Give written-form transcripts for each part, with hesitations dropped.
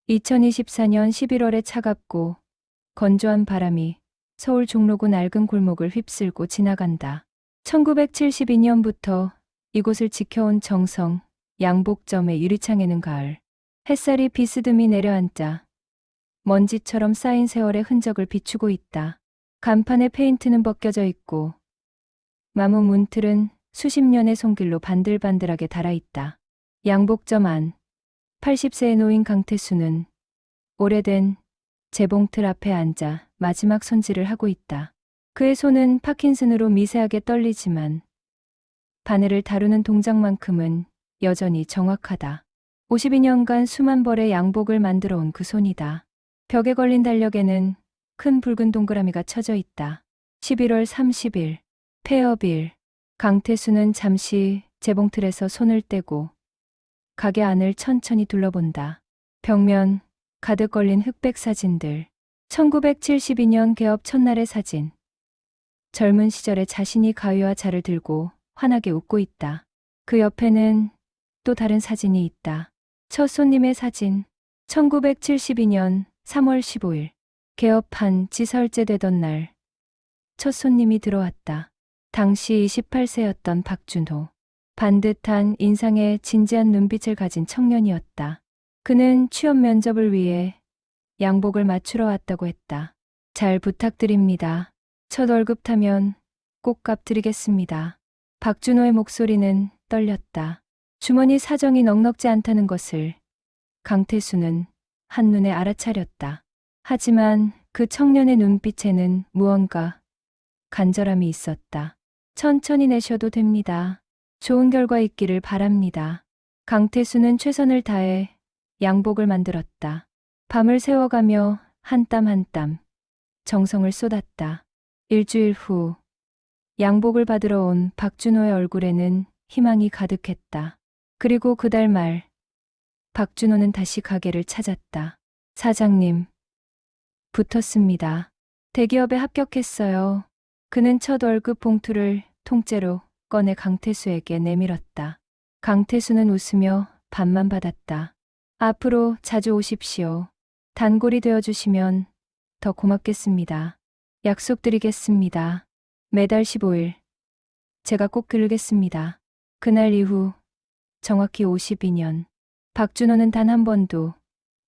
2024년 11월의 차갑고 건조한 바람이 서울 종로구 낡은 골목을 휩쓸고 지나간다. 1972년부터 이곳을 지켜온 정성, 양복점의 유리창에는 가을. 햇살이 비스듬히 내려앉아 먼지처럼 쌓인 세월의 흔적을 비추고 있다. 간판의 페인트는 벗겨져 있고 마무 문틀은 수십 년의 손길로 반들반들하게 달아있다. 양복점 안 80세의 노인 강태수는 오래된 재봉틀 앞에 앉아 마지막 손질을 하고 있다. 그의 손은 파킨슨으로 미세하게 떨리지만 바늘을 다루는 동작만큼은 여전히 정확하다. 52년간 수만 벌의 양복을 만들어 온 그 손이다. 벽에 걸린 달력에는 큰 붉은 동그라미가 쳐져 있다. 11월 30일, 폐업일. 강태수는 잠시 재봉틀에서 손을 떼고 가게 안을 천천히 둘러본다. 벽면 가득 걸린 흑백 사진들. 1972년 개업 첫날의 사진. 젊은 시절에 자신이 가위와 자를 들고 환하게 웃고 있다. 그 옆에는 또 다른 사진이 있다. 첫 손님의 사진. 1972년 3월 15일. 개업한 지 설째 되던 날. 첫 손님이 들어왔다. 당시 28세였던 박준호. 반듯한 인상에 진지한 눈빛을 가진 청년이었다. 그는 취업 면접을 위해 양복을 맞추러 왔다고 했다. 잘 부탁드립니다. 첫 월급 타면 꼭 갚드리겠습니다. 박준호의 목소리는 떨렸다. 주머니 사정이 넉넉지 않다는 것을 강태수는 한눈에 알아차렸다. 하지만 그 청년의 눈빛에는 무언가 간절함이 있었다. 천천히 내셔도 됩니다. 좋은 결과 있기를 바랍니다. 강태수는 최선을 다해 양복을 만들었다. 밤을 새워가며 한 땀 한 땀 정성을 쏟았다. 일주일 후 양복을 받으러 온 박준호의 얼굴에는 희망이 가득했다. 그리고 그달 말 박준호는 다시 가게를 찾았다. 사장님, 붙었습니다. 대기업에 합격했어요. 그는 첫 월급 봉투를 통째로 꺼내 강태수에게 내밀었다. 강태수는 웃으며 반만 받았다. 앞으로 자주 오십시오. 단골이 되어주시면 더 고맙겠습니다. 약속드리겠습니다. 매달 15일. 제가 꼭 들르겠습니다. 그날 이후 정확히 52년. 박준호는 단 한 번도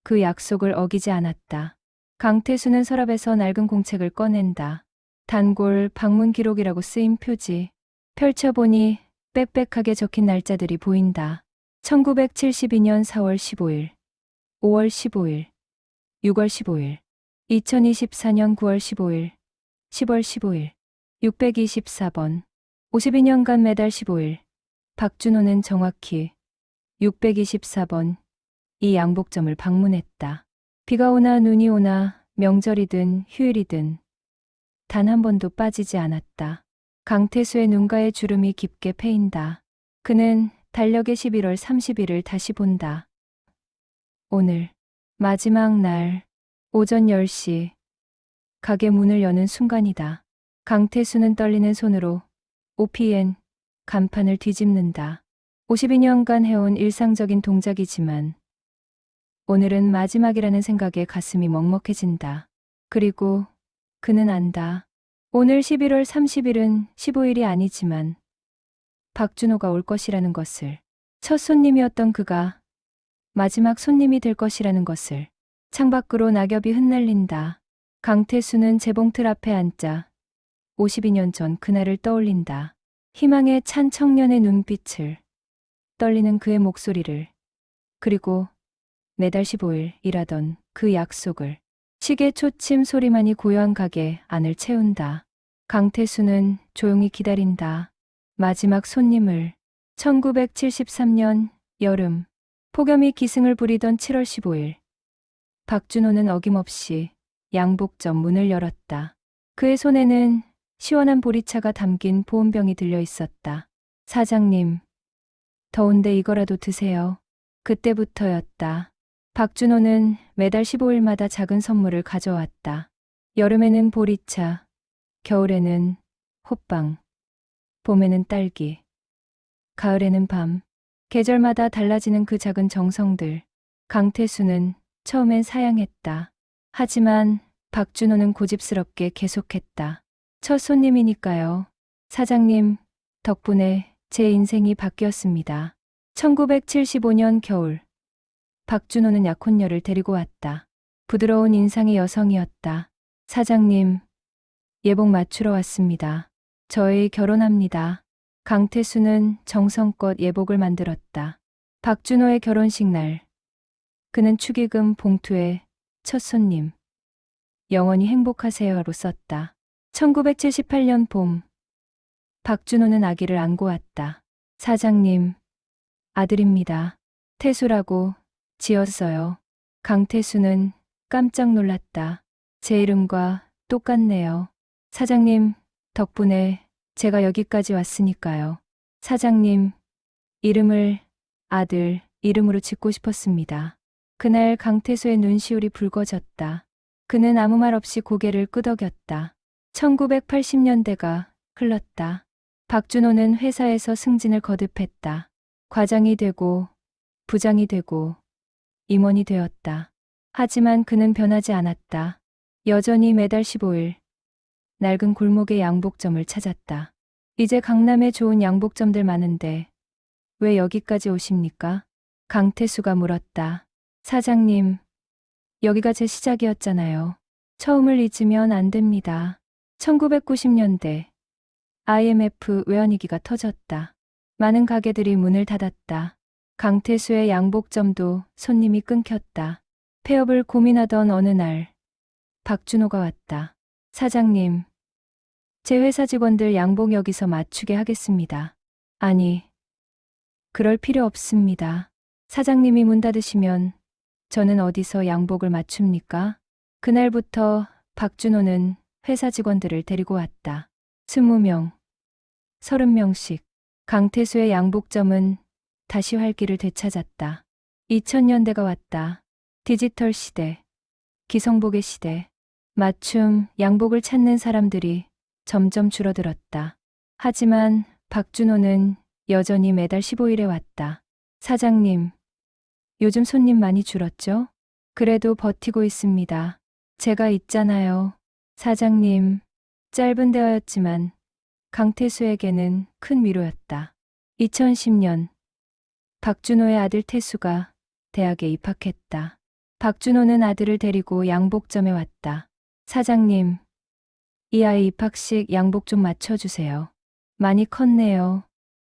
그 약속을 어기지 않았다. 강태수는 서랍에서 낡은 공책을 꺼낸다. 단골 방문 기록이라고 쓰인 표지. 펼쳐보니 빽빽하게 적힌 날짜들이 보인다. 1972년 4월 15일, 5월 15일, 6월 15일, 2024년 9월 15일, 10월 15일, 624번. 52년간 매달 15일. 박준호는 정확히 624번 이 양복점을 방문했다. 비가 오나 눈이 오나 명절이든 휴일이든 단 한 번도 빠지지 않았다. 강태수의 눈가에 주름이 깊게 패인다. 그는 달력의 11월 30일을 다시 본다. 오늘 마지막 날 오전 10시 가게 문을 여는 순간이다. 강태수는 떨리는 손으로 OPN 간판을 뒤집는다. 52년간 해온 일상적인 동작이지만 오늘은 마지막이라는 생각에 가슴이 먹먹해진다. 그리고 그는 안다. 오늘 11월 30일은 15일이 아니지만 박준호가 올 것이라는 것을, 첫 손님이었던 그가 마지막 손님이 될 것이라는 것을. 창밖으로 낙엽이 흩날린다. 강태수는 재봉틀 앞에 앉아 52년 전 그날을 떠올린다. 희망에 찬 청년의 눈빛을, 떨리는 그의 목소리를, 그리고 매달 15일 일하던 그 약속을. 시계 초침 소리만이 고요한 가게 안을 채운다. 강태수는 조용히 기다린다. 마지막 손님을. 1973년 여름. 폭염이 기승을 부리던 7월 15일. 박준호는 어김없이 양복점 문을 열었다. 그의 손에는 시원한 보리차가 담긴 보온병이 들려 있었다. 사장님, 더운데 이거라도 드세요. 그때부터였다. 박준호는 매달 15일마다 작은 선물을 가져왔다. 여름에는 보리차, 겨울에는 호빵, 봄에는 딸기, 가을에는 밤. 계절마다 달라지는 그 작은 정성들. 강태수는 처음엔 사양했다. 하지만 박준호는 고집스럽게 계속했다. 첫 손님이니까요. 사장님, 덕분에 제 인생이 바뀌었습니다. 1975년 겨울, 박준호는 약혼녀를 데리고 왔다. 부드러운 인상의 여성이었다. 사장님, 예복 맞추러 왔습니다. 저희 결혼합니다. 강태수는 정성껏 예복을 만들었다. 박준호의 결혼식 날, 그는 축의금 봉투에 첫 손님, 영원히 행복하세요로 썼다. 1978년 봄, 박준호는 아기를 안고 왔다. 사장님, 아들입니다. 태수라고 지었어요. 강태수는 깜짝 놀랐다. 제 이름과 똑같네요. 사장님, 덕분에 제가 여기까지 왔으니까요. 사장님, 이름을 아들 이름으로 짓고 싶었습니다. 그날 강태수의 눈시울이 붉어졌다. 그는 아무 말 없이 고개를 끄덕였다. 1980년대가 흘렀다. 박준호는 회사에서 승진을 거듭했다. 과장이 되고 부장이 되고 임원이 되었다. 하지만 그는 변하지 않았다. 여전히 매달 15일 낡은 골목의 양복점을 찾았다. 이제 강남에 좋은 양복점들 많은데 왜 여기까지 오십니까? 강태수가 물었다. 사장님, 여기가 제 시작이었잖아요. 처음을 잊으면 안 됩니다. 1990년대 IMF 외환위기가 터졌다. 많은 가게들이 문을 닫았다. 강태수의 양복점도 손님이 끊겼다. 폐업을 고민하던 어느 날 박준호가 왔다. 사장님, 제 회사 직원들 양복 여기서 맞추게 하겠습니다. 아니, 그럴 필요 없습니다. 사장님이 문 닫으시면 저는 어디서 양복을 맞춥니까? 그날부터 박준호는 회사 직원들을 데리고 왔다. 20명, 30명씩. 강태수의 양복점은 다시 활기를 되찾았다. 2000년대가 왔다. 디지털 시대, 기성복의 시대. 맞춤 양복을 찾는 사람들이 점점 줄어들었다. 하지만 박준호는 여전히 매달 15일에 왔다. 사장님, 요즘 손님 많이 줄었죠? 그래도 버티고 있습니다. 제가 있잖아요. 사장님, 짧은 대화였지만 강태수에게는 큰 위로였다. 2010년, 박준호의 아들 태수가 대학에 입학했다. 박준호는 아들을 데리고 양복점에 왔다. 사장님, 이 아이 입학식 양복 좀 맞춰주세요. 많이 컸네요.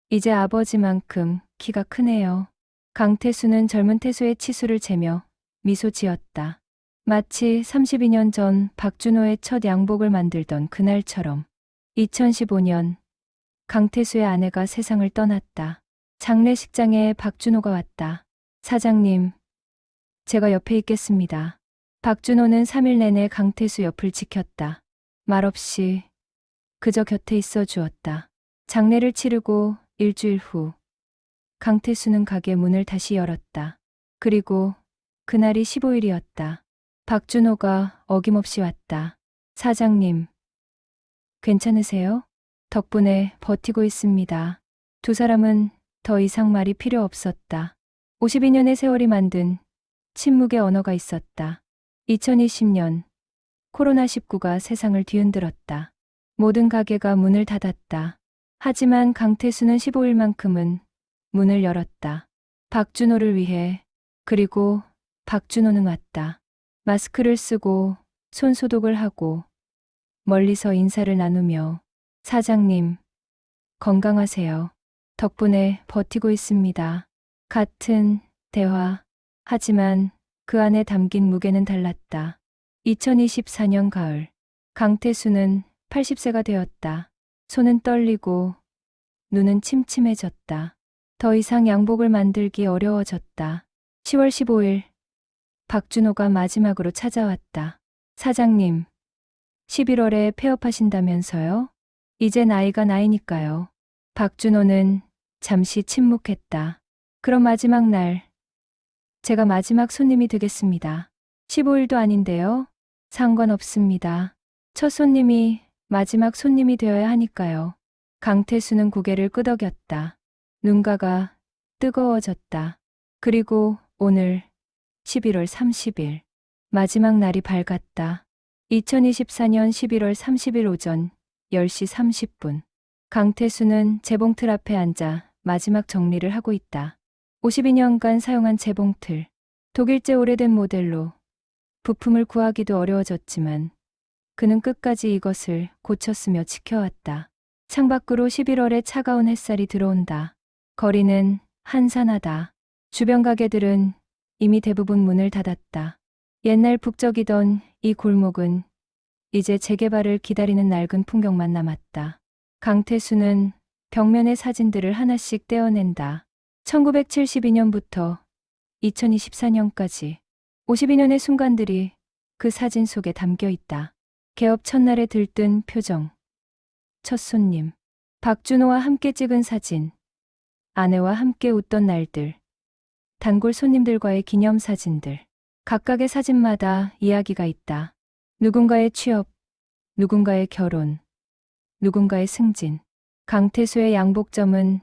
이제 아버지만큼 키가 크네요. 강태수는 젊은 태수의 치수를 재며 미소 지었다. 마치 32년 전 박준호의 첫 양복을 만들던 그날처럼. 2015년 강태수의 아내가 세상을 떠났다. 장례식장에 박준호가 왔다. 사장님, 제가 옆에 있겠습니다. 박준호는 3일 내내 강태수 옆을 지켰다. 말없이 그저 곁에 있어 주었다. 장례를 치르고 일주일 후 강태수는 가게 문을 다시 열었다. 그리고 그날이 15일이었다. 박준호가 어김없이 왔다. 사장님, 괜찮으세요? 덕분에 버티고 있습니다. 두 사람은 더 이상 말이 필요 없었다. 52년의 세월이 만든 침묵의 언어가 있었다. 2020년 코로나19가 세상을 뒤흔들었다. 모든 가게가 문을 닫았다. 하지만 강태수는 15일만큼은 문을 열었다. 박준호를 위해. 그리고 박준호는 왔다. 마스크를 쓰고 손 소독을 하고 멀리서 인사를 나누며 사장님, 건강하세요. 덕분에 버티고 있습니다. 같은 대화. 하지만 그 안에 담긴 무게는 달랐다. 2024년 가을. 강태수는 80세가 되었다. 손은 떨리고 눈은 침침해졌다. 더 이상 양복을 만들기 어려워졌다. 10월 15일. 박준호가 마지막으로 찾아왔다. 사장님, 11월에 폐업하신다면서요? 이제 나이가 나이니까요. 박준호는 잠시 침묵했다. 그럼 마지막 날, 제가 마지막 손님이 되겠습니다. 15일도 아닌데요? 상관없습니다. 첫 손님이 마지막 손님이 되어야 하니까요. 강태수는 고개를 끄덕였다. 눈가가 뜨거워졌다. 그리고 오늘 11월 30일. 마지막 날이 밝았다. 2024년 11월 30일 오전 10시 30분. 강태수는 재봉틀 앞에 앉아 마지막 정리를 하고 있다. 52년간 사용한 재봉틀. 독일제 오래된 모델로 부품을 구하기도 어려워졌지만 그는 끝까지 이것을 고쳤으며 지켜왔다. 창밖으로 11월의 차가운 햇살이 들어온다. 거리는 한산하다. 주변 가게들은 이미 대부분 문을 닫았다. 옛날 북적이던 이 골목은 이제 재개발을 기다리는 낡은 풍경만 남았다. 강태수는 벽면의 사진들을 하나씩 떼어낸다. 1972년부터 2024년까지 52년의 순간들이 그 사진 속에 담겨 있다. 개업 첫날에 들뜬 표정, 첫 손님, 박준호와 함께 찍은 사진, 아내와 함께 웃던 날들, 단골 손님들과의 기념사진들. 각각의 사진마다 이야기가 있다. 누군가의 취업, 누군가의 결혼, 누군가의 승진. 강태수의 양복점은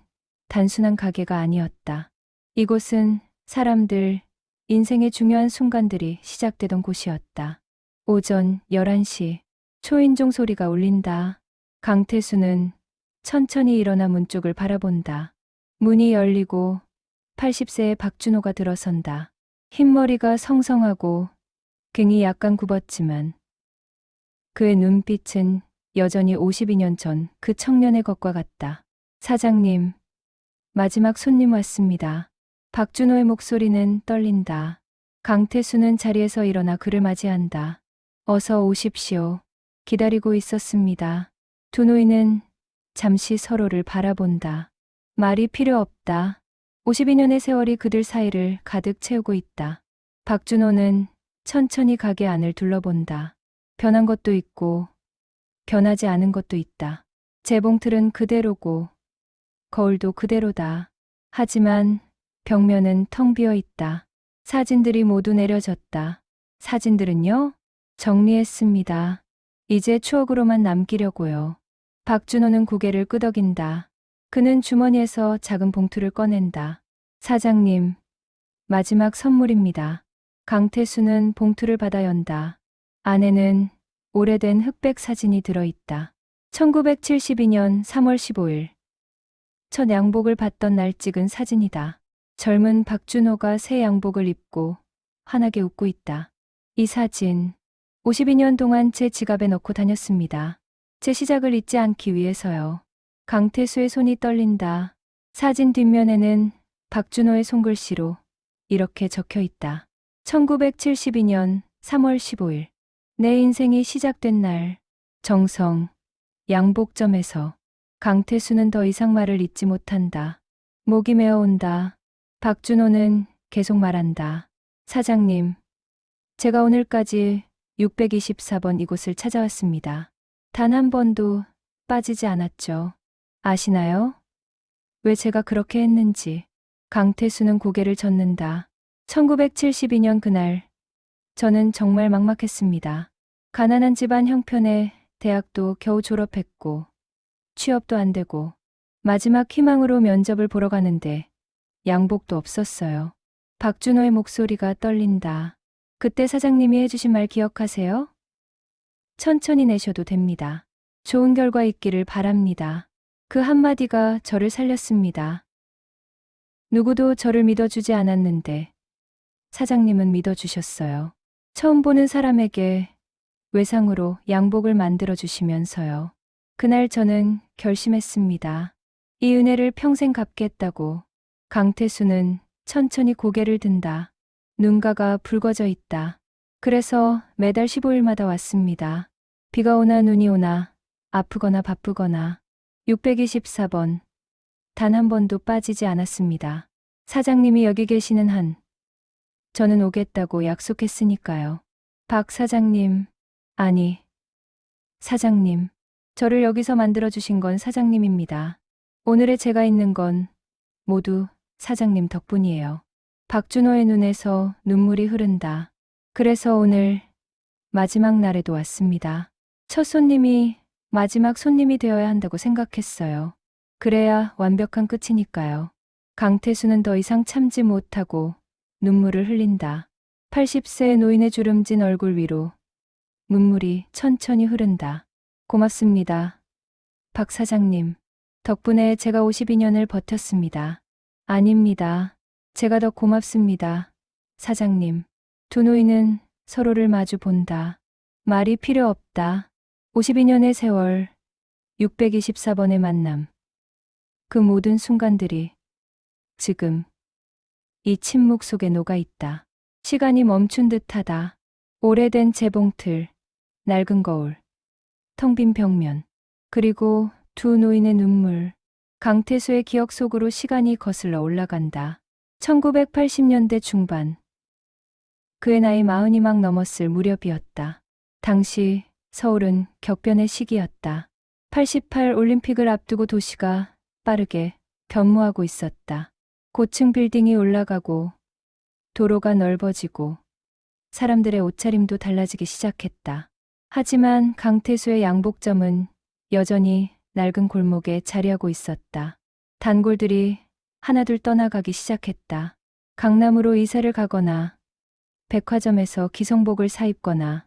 단순한 가게가 아니었다. 이곳은 사람들, 인생의 중요한 순간들이 시작되던 곳이었다. 오전 11시, 초인종 소리가 울린다. 강태수는 천천히 일어나 문 쪽을 바라본다. 문이 열리고 80세의 박준호가 들어선다. 흰머리가 성성하고 등이 약간 굽었지만 그의 눈빛은 여전히 52년 전 그 청년의 것과 같다. 사장님, 마지막 손님 왔습니다. 박준호의 목소리는 떨린다. 강태수는 자리에서 일어나 그를 맞이한다. 어서 오십시오. 기다리고 있었습니다. 두 노인은 잠시 서로를 바라본다. 말이 필요 없다. 52년의 세월이 그들 사이를 가득 채우고 있다. 박준호는 천천히 가게 안을 둘러본다. 변한 것도 있고 변하지 않은 것도 있다. 재봉틀은 그대로고 거울도 그대로다. 하지만 벽면은 텅 비어 있다. 사진들이 모두 내려졌다. 사진들은요? 정리했습니다. 이제 추억으로만 남기려고요. 박준호는 고개를 끄덕인다. 그는 주머니에서 작은 봉투를 꺼낸다. 사장님, 마지막 선물입니다. 강태수는 봉투를 받아 연다. 안에는 오래된 흑백 사진이 들어있다. 1972년 3월 15일. 첫 양복을 받던 날 찍은 사진이다. 젊은 박준호가 새 양복을 입고 환하게 웃고 있다. 이 사진, 52년 동안 제 지갑에 넣고 다녔습니다. 제 시작을 잊지 않기 위해서요. 강태수의 손이 떨린다. 사진 뒷면에는 박준호의 손글씨로 이렇게 적혀 있다. 1972년 3월 15일. 내 인생이 시작된 날. 정성. 양복점에서. 강태수는 더 이상 말을 잇지 못한다. 목이 메어온다. 박준호는 계속 말한다. 사장님, 제가 오늘까지 624번 이곳을 찾아왔습니다. 단 한 번도 빠지지 않았죠. 아시나요? 왜 제가 그렇게 했는지. 강태수는 고개를 젓는다. 1972년 그날, 저는 정말 막막했습니다. 가난한 집안 형편에 대학도 겨우 졸업했고, 취업도 안 되고, 마지막 희망으로 면접을 보러 가는데, 양복도 없었어요. 박준호의 목소리가 떨린다. 그때 사장님이 해주신 말 기억하세요? 천천히 내셔도 됩니다. 좋은 결과 있기를 바랍니다. 그 한마디가 저를 살렸습니다. 누구도 저를 믿어주지 않았는데 사장님은 믿어주셨어요. 처음 보는 사람에게 외상으로 양복을 만들어주시면서요. 그날 저는 결심했습니다. 이 은혜를 평생 갚겠다고. 강태수는 천천히 고개를 든다. 눈가가 붉어져 있다. 그래서 매달 15일마다 왔습니다. 비가 오나 눈이 오나 아프거나 바쁘거나 624번. 단 한 번도 빠지지 않았습니다. 사장님이 여기 계시는 한 저는 오겠다고 약속했으니까요. 박 사장님, 아니, 사장님, 저를 여기서 만들어주신 건 사장님입니다. 오늘의 제가 있는 건 모두 사장님 덕분이에요. 박준호의 눈에서 눈물이 흐른다. 그래서 오늘 마지막 날에도 왔습니다. 첫 손님이 마지막 손님이 되어야 한다고 생각했어요. 그래야 완벽한 끝이니까요. 강태수는 더 이상 참지 못하고 눈물을 흘린다. 80세의 노인의 주름진 얼굴 위로 눈물이 천천히 흐른다. 고맙습니다. 박 사장님. 덕분에 제가 52년을 버텼습니다. 아닙니다. 제가 더 고맙습니다. 사장님. 두 노인은 서로를 마주 본다. 말이 필요 없다. 52년의 세월, 624번의 만남. 그 모든 순간들이 지금 이 침묵 속에 녹아 있다. 시간이 멈춘 듯하다. 오래된 재봉틀, 낡은 거울, 텅 빈 벽면, 그리고 두 노인의 눈물. 강태수의 기억 속으로 시간이 거슬러 올라간다. 1980년대 중반. 그의 나이 40이 막 넘었을 무렵이었다. 당시 서울은 격변의 시기였다. 88 올림픽을 앞두고 도시가 빠르게 변모하고 있었다. 고층 빌딩이 올라가고 도로가 넓어지고 사람들의 옷차림도 달라지기 시작했다. 하지만 강태수의 양복점은 여전히 낡은 골목에 자리하고 있었다. 단골들이 하나둘 떠나가기 시작했다. 강남으로 이사를 가거나 백화점에서 기성복을 사입거나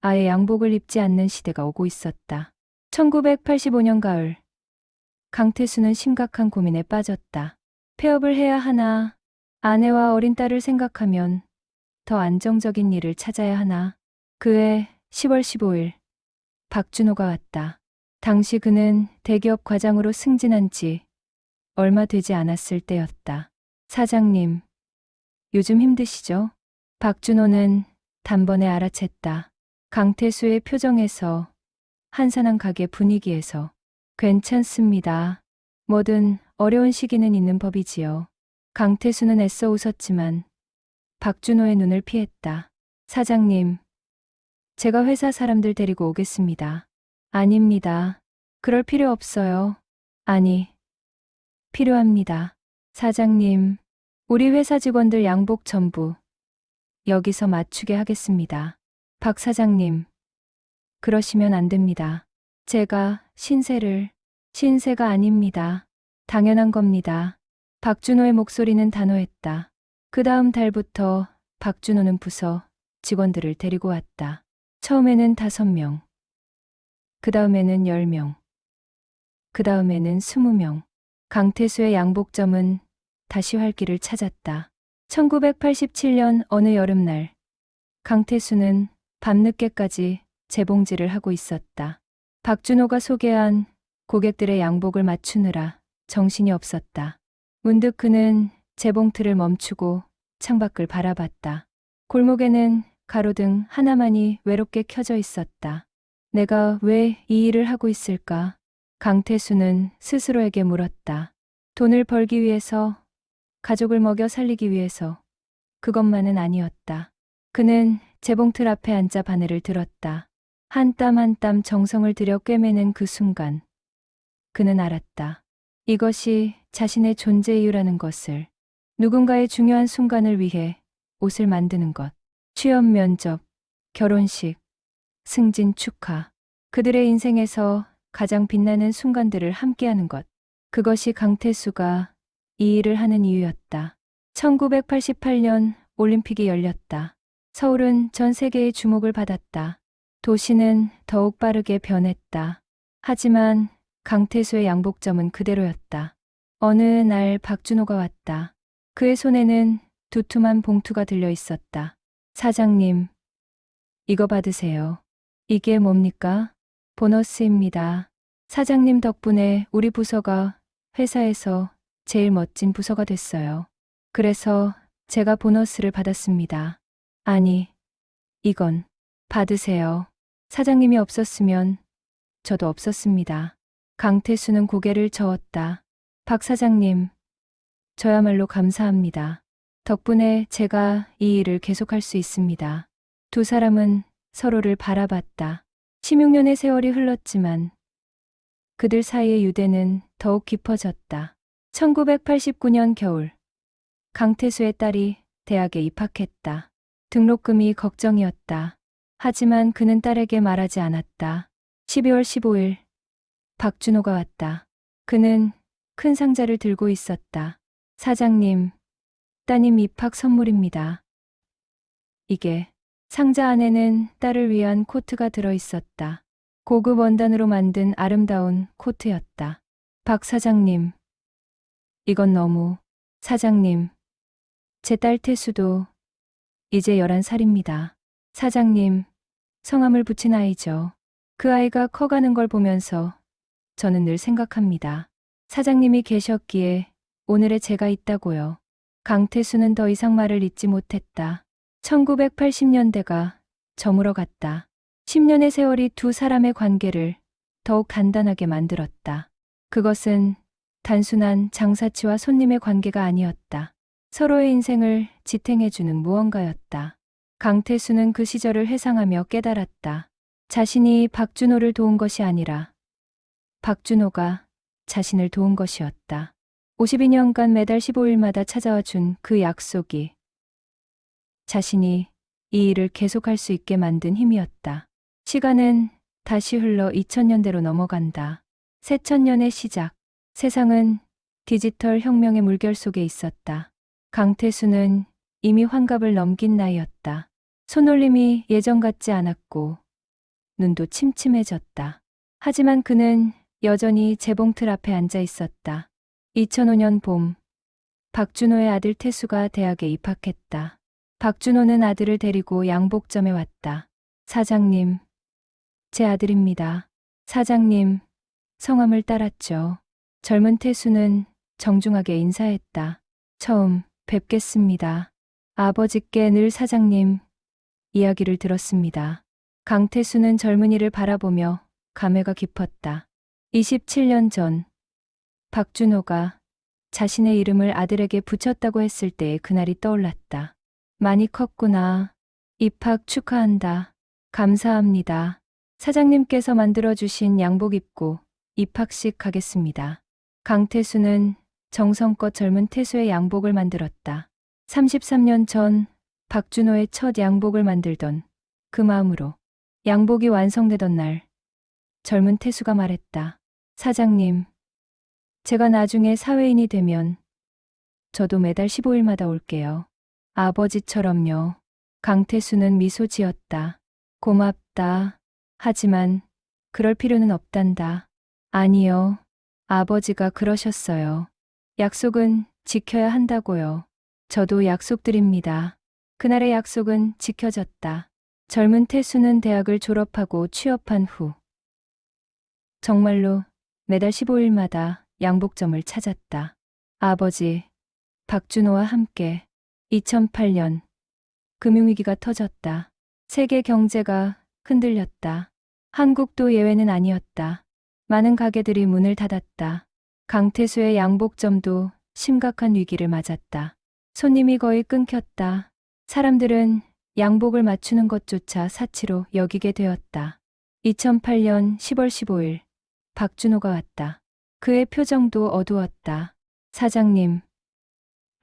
아예 양복을 입지 않는 시대가 오고 있었다. 1985년 가을, 강태수는 심각한 고민에 빠졌다. 폐업을 해야 하나, 아내와 어린 딸을 생각하면 더 안정적인 일을 찾아야 하나. 그해 10월 15일, 박준호가 왔다. 당시 그는 대기업 과장으로 승진한 지 얼마 되지 않았을 때였다. 사장님, 요즘 힘드시죠? 박준호는 단번에 알아챘다. 강태수의 표정에서, 한산한 가게 분위기에서. 괜찮습니다. 뭐든 어려운 시기는 있는 법이지요. 강태수는 애써 웃었지만 박준호의 눈을 피했다. 사장님, 제가 회사 사람들 데리고 오겠습니다. 아닙니다. 그럴 필요 없어요. 아니, 필요합니다. 사장님, 우리 회사 직원들 양복 전부 여기서 맞추게 하겠습니다. 박 사장님, 그러시면 안 됩니다. 제가 신세가 아닙니다. 당연한 겁니다. 박준호의 목소리는 단호했다. 그 다음 달부터 박준호는 부서 직원들을 데리고 왔다. 처음에는 5명, 그 다음에는 10명, 그 다음에는 20명. 강태수의 양복점은 다시 활기를 찾았다. 1987년 어느 여름날, 강태수는 밤늦게까지 재봉질을 하고 있었다. 박준호가 소개한 고객들의 양복을 맞추느라 정신이 없었다. 문득 그는 재봉틀을 멈추고 창밖을 바라봤다. 골목에는 가로등 하나만이 외롭게 켜져 있었다. 내가 왜 이 일을 하고 있을까? 강태수는 스스로에게 물었다. 돈을 벌기 위해서, 가족을 먹여 살리기 위해서. 그것만은 아니었다. 그는 재봉틀 앞에 앉아 바늘을 들었다. 한 땀 한 땀 정성을 들여 꿰매는 그 순간, 그는 알았다. 이것이 자신의 존재 이유라는 것을. 누군가의 중요한 순간을 위해 옷을 만드는 것. 취업 면접, 결혼식, 승진 축하. 그들의 인생에서 가장 빛나는 순간들을 함께하는 것. 그것이 강태수가 이 일을 하는 이유였다. 1988년 올림픽이 열렸다. 서울은 전 세계의 주목을 받았다. 도시는 더욱 빠르게 변했다. 하지만 강태수의 양복점은 그대로였다. 어느 날 박준호가 왔다. 그의 손에는 두툼한 봉투가 들려 있었다. 사장님, 이거 받으세요. 이게 뭡니까? 보너스입니다. 사장님 덕분에 우리 부서가 회사에서 제일 멋진 부서가 됐어요. 그래서 제가 보너스를 받았습니다. 아니, 이건 받으세요. 사장님이 없었으면 저도 없었습니다. 강태수는 고개를 저었다. 박 사장님, 저야말로 감사합니다. 덕분에 제가 이 일을 계속할 수 있습니다. 두 사람은 서로를 바라봤다. 16년의 세월이 흘렀지만 그들 사이의 유대는 더욱 깊어졌다. 1989년 겨울, 강태수의 딸이 대학에 입학했다. 등록금이 걱정이었다. 하지만 그는 딸에게 말하지 않았다. 12월 15일, 박준호가 왔다. 그는 큰 상자를 들고 있었다. 사장님, 따님 입학 선물입니다. 이게 상자 안에는 딸을 위한 코트가 들어 있었다. 고급 원단으로 만든 아름다운 코트였다. 박 사장님, 이건 너무. 사장님, 제 딸 태수도 이제 11살입니다. 사장님, 성함을 붙인 아이죠. 그 아이가 커가는 걸 보면서 저는 늘 생각합니다. 사장님이 계셨기에 오늘의 제가 있다고요. 강태수는 더 이상 말을 잇지 못했다. 1980년대가 저물어 갔다. 10년의 세월이 두 사람의 관계를 더욱 단단하게 만들었다. 그것은 단순한 장사치와 손님의 관계가 아니었다. 서로의 인생을 지탱해주는 무언가였다. 강태수는 그 시절을 회상하며 깨달았다. 자신이 박준호를 도운 것이 아니라 박준호가 자신을 도운 것이었다. 52년간 매달 15일마다 찾아와 준 그 약속이 자신이 이 일을 계속할 수 있게 만든 힘이었다. 시간은 다시 흘러 2000년대로 넘어간다. 새천년의 시작. 세상은 디지털 혁명의 물결 속에 있었다. 강태수는 이미 환갑을 넘긴 나이였다. 손놀림이 예전 같지 않았고 눈도 침침해졌다. 하지만 그는 여전히 재봉틀 앞에 앉아 있었다. 2005년 봄, 박준호의 아들 태수가 대학에 입학했다. 박준호는 아들을 데리고 양복점에 왔다. 사장님, 제 아들입니다. 사장님, 성함을 따랐죠. 젊은 태수는 정중하게 인사했다. 처음 뵙겠습니다. 아버지께 늘 사장님 이야기를 들었습니다. 강태수는 젊은이를 바라보며 감회가 깊었다. 27년 전 박준호가 자신의 이름을 아들에게 붙였다고 했을 때의 그날이 떠올랐다. 많이 컸구나. 입학 축하한다. 감사합니다. 사장님께서 만들어주신 양복 입고 입학식 가겠습니다. 강태수는 정성껏 젊은 태수의 양복을 만들었다. 33년 전 박준호의 첫 양복을 만들던 그 마음으로 양복이 완성되던 날 젊은 태수가 말했다. 사장님, 제가 나중에 사회인이 되면 저도 매달 15일마다 올게요. 아버지처럼요. 강태수는 미소 지었다. 고맙다. 하지만 그럴 필요는 없단다. 아니요. 아버지가 그러셨어요. 약속은 지켜야 한다고요. 저도 약속드립니다. 그날의 약속은 지켜졌다. 젊은 태수는 대학을 졸업하고 취업한 후 정말로 매달 15일마다 양복점을 찾았다. 아버지, 박준호와 함께 2008년 금융위기가 터졌다. 세계 경제가 흔들렸다. 한국도 예외는 아니었다. 많은 가게들이 문을 닫았다. 강태수의 양복점도 심각한 위기를 맞았다. 손님이 거의 끊겼다. 사람들은 양복을 맞추는 것조차 사치로 여기게 되었다. 2008년 10월 15일 박준호가 왔다. 그의 표정도 어두웠다. 사장님,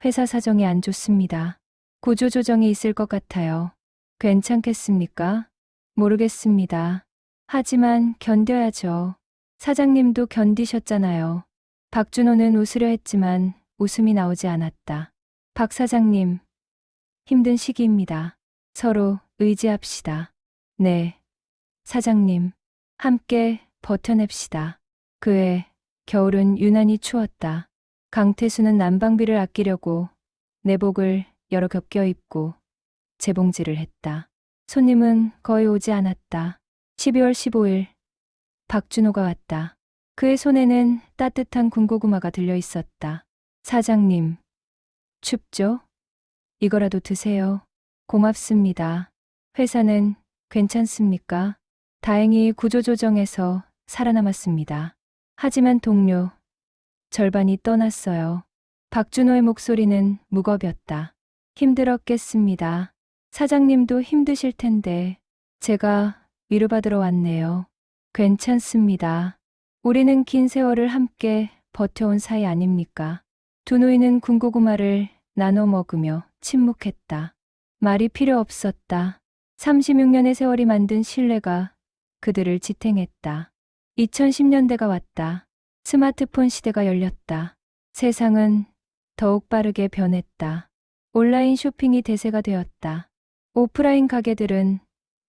회사 사정이 안 좋습니다. 구조조정이 있을 것 같아요. 괜찮겠습니까? 모르겠습니다. 하지만 견뎌야죠. 사장님도 견디셨잖아요. 박준호는 웃으려 했지만 웃음이 나오지 않았다. 박 사장님, 힘든 시기입니다. 서로 의지합시다. 네, 사장님, 함께 버텨냅시다. 그해 겨울은 유난히 추웠다. 강태수는 난방비를 아끼려고 내복을 여러 겹 껴입고 재봉질을 했다. 손님은 거의 오지 않았다. 12월 15일 박준호가 왔다. 그의 손에는 따뜻한 군고구마가 들려 있었다. 사장님, 춥죠? 이거라도 드세요. 고맙습니다. 회사는 괜찮습니까? 다행히 구조조정에서 살아남았습니다. 하지만 동료 절반이 떠났어요. 박준호의 목소리는 무겁였다. 힘들었겠습니다. 사장님도 힘드실 텐데 제가 위로받으러 왔네요. 괜찮습니다. 우리는 긴 세월을 함께 버텨온 사이 아닙니까? 두 노인은 군고구마를 나눠 먹으며 침묵했다. 말이 필요 없었다. 36년의 세월이 만든 신뢰가 그들을 지탱했다. 2010년대가 왔다. 스마트폰 시대가 열렸다. 세상은 더욱 빠르게 변했다. 온라인 쇼핑이 대세가 되었다. 오프라인 가게들은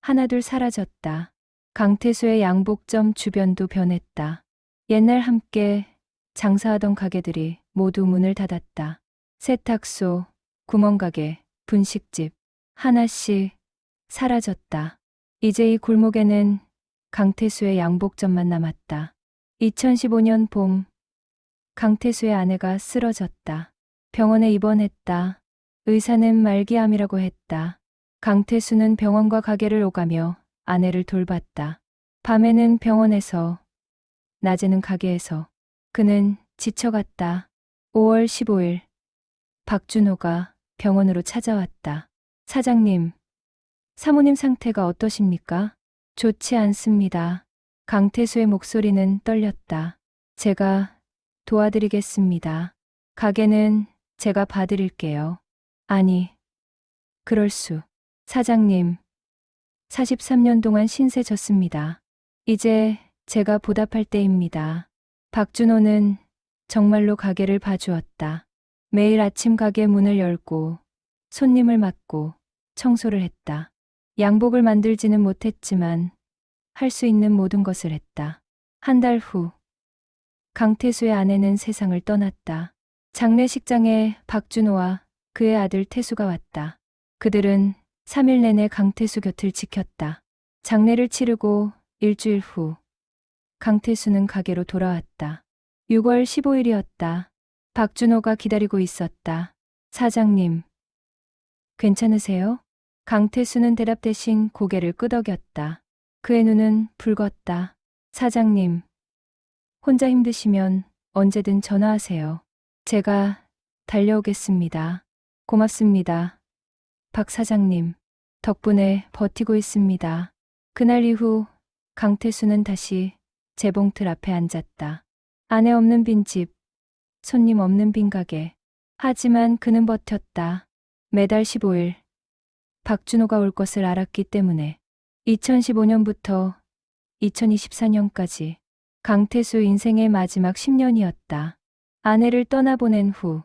하나둘 사라졌다. 강태수의 양복점 주변도 변했다. 옛날 함께 장사하던 가게들이 모두 문을 닫았다. 세탁소, 구멍가게, 분식집 하나씩 사라졌다. 이제 이 골목에는 강태수의 양복점만 남았다. 2015년 봄, 강태수의 아내가 쓰러졌다. 병원에 입원했다. 의사는 말기암이라고 했다. 강태수는 병원과 가게를 오가며 아내를 돌봤다. 밤에는 병원에서, 낮에는 가게에서. 그는 지쳐갔다. 5월 15일, 박준호가 병원으로 찾아왔다. 사장님, 사모님 상태가 어떠십니까? 좋지 않습니다. 강태수의 목소리는 떨렸다. 제가 도와드리겠습니다. 가게는 제가 봐드릴게요. 아니, 그럴 수. 사장님, 43년 동안 신세 졌습니다. 이제 제가 보답할 때입니다. 박준호는 정말로 가게를 봐주었다. 매일 아침 가게 문을 열고 손님을 맞고 청소를 했다. 양복을 만들지는 못했지만 할 수 있는 모든 것을 했다. 한 달 후, 강태수의 아내는 세상을 떠났다. 장례식장에 박준호와 그의 아들 태수가 왔다. 그들은 3일 내내 강태수 곁을 지켰다. 장례를 치르고 일주일 후, 강태수는 가게로 돌아왔다. 6월 15일이었다. 박준호가 기다리고 있었다. 사장님, 괜찮으세요? 강태수는 대답 대신 고개를 끄덕였다. 그의 눈은 붉었다. 사장님, 혼자 힘드시면 언제든 전화하세요. 제가 달려오겠습니다. 고맙습니다. 박 사장님, 덕분에 버티고 있습니다. 그날 이후 강태수는 다시 재봉틀 앞에 앉았다. 아내 없는 빈집, 손님 없는 빈 가게. 하지만 그는 버텼다. 매달 15일, 박준호가 올 것을 알았기 때문에. 2015년부터 2024년까지 강태수 인생의 마지막 10년이었다. 아내를 떠나보낸 후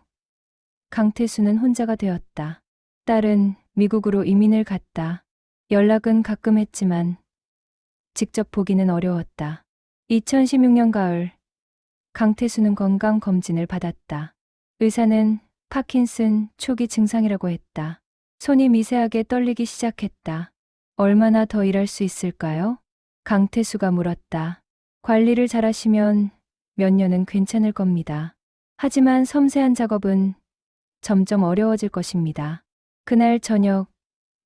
강태수는 혼자가 되었다. 딸은 미국으로 이민을 갔다. 연락은 가끔 했지만 직접 보기는 어려웠다. 2016년 가을, 강태수는 건강검진을 받았다. 의사는 파킨슨 초기 증상이라고 했다. 손이 미세하게 떨리기 시작했다. 얼마나 더 일할 수 있을까요? 강태수가 물었다. 관리를 잘하시면 몇 년은 괜찮을 겁니다. 하지만 섬세한 작업은 점점 어려워질 것입니다. 그날 저녁,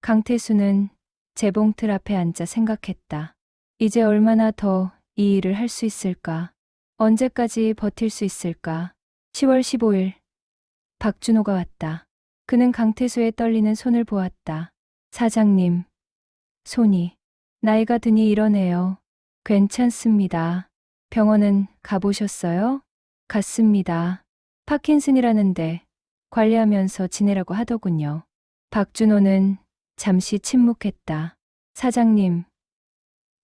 강태수는 재봉틀 앞에 앉아 생각했다. 이제 얼마나 더 이 일을 할 수 있을까? 언제까지 버틸 수 있을까? 10월 15일, 박준호가 왔다. 그는 강태수의 떨리는 손을 보았다. 사장님, 손이 나이가 드니 이러네요. 괜찮습니다. 병원은 가보셨어요? 갔습니다. 파킨슨이라는데 관리하면서 지내라고 하더군요. 박준호는 잠시 침묵했다. 사장님,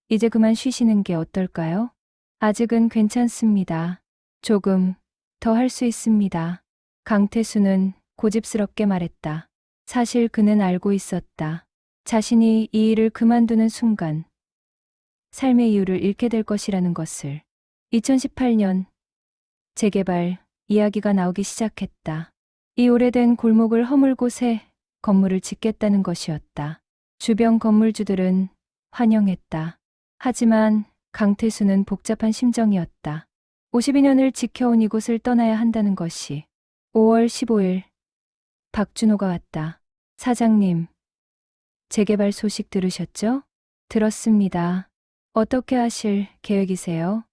이제 그만 쉬시는 게 어떨까요? 아직은 괜찮습니다. 조금 더 할 수 있습니다. 강태수는 고집스럽게 말했다. 사실 그는 알고 있었다. 자신이 이 일을 그만두는 순간 삶의 이유를 잃게 될 것이라는 것을. 2018년 재개발 이야기가 나오기 시작했다. 이 오래된 골목을 허물고 새 건물을 짓겠다는 것이었다. 주변 건물주들은 환영했다. 하지만 강태수는 복잡한 심정이었다. 52년을 지켜온 이곳을 떠나야 한다는 것이. 5월 15일, 박준호가 왔다. 사장님, 재개발 소식 들으셨죠? 들었습니다. 어떻게 하실 계획이세요?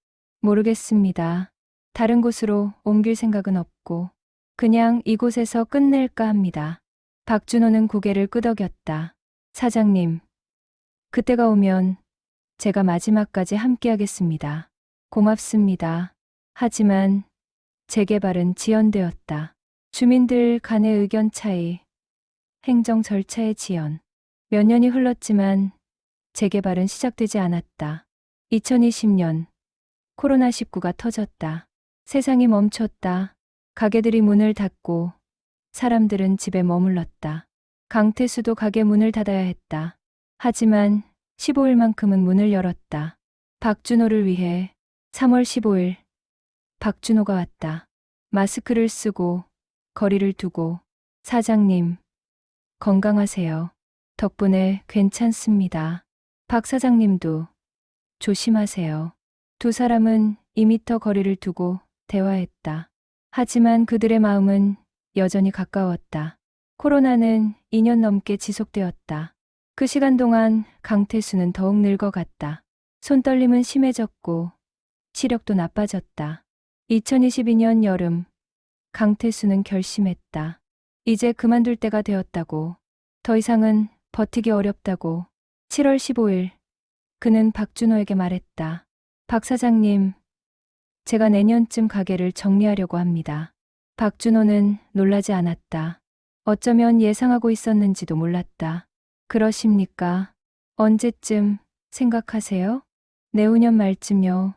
모르겠습니다. 다른 곳으로 옮길 생각은 없고 그냥 이곳에서 끝낼까 합니다. 박준호는 고개를 끄덕였다. 사장님, 그때가 오면 제가 마지막까지 함께하겠습니다. 고맙습니다. 하지만 재개발은 지연되었다. 주민들 간의 의견 차이, 행정 절차의 지연. 몇 년이 흘렀지만 재개발은 시작되지 않았다. 2020년 코로나19가 터졌다. 세상이 멈췄다. 가게들이 문을 닫고 사람들은 집에 머물렀다. 강태수도 가게 문을 닫아야 했다. 하지만 15일만큼은 문을 열었다. 박준호를 위해. 3월 15일 박준호가 왔다. 마스크를 쓰고 거리를 두고 사장님 건강하세요. 덕분에 괜찮습니다. 박 사장님도 조심하세요. 두 사람은 2미터 거리를 두고 대화했다. 하지만 그들의 마음은 여전히 가까웠다. 코로나는 2년 넘게 지속되었다. 그 시간 동안 강태수는 더욱 늙어갔다. 손떨림은 심해졌고 시력도 나빠졌다. 2022년 여름 강태수는 결심했다. 이제 그만둘 때가 되었다고. 더 이상은 버티기 어렵다고. 7월 15일 그는 박준호에게 말했다. 박 사장님, 제가 내년쯤 가게를 정리하려고 합니다. 박준호는 놀라지 않았다. 어쩌면 예상하고 있었는지도 몰랐다. 그러십니까? 언제쯤 생각하세요? 내후년 말쯤요.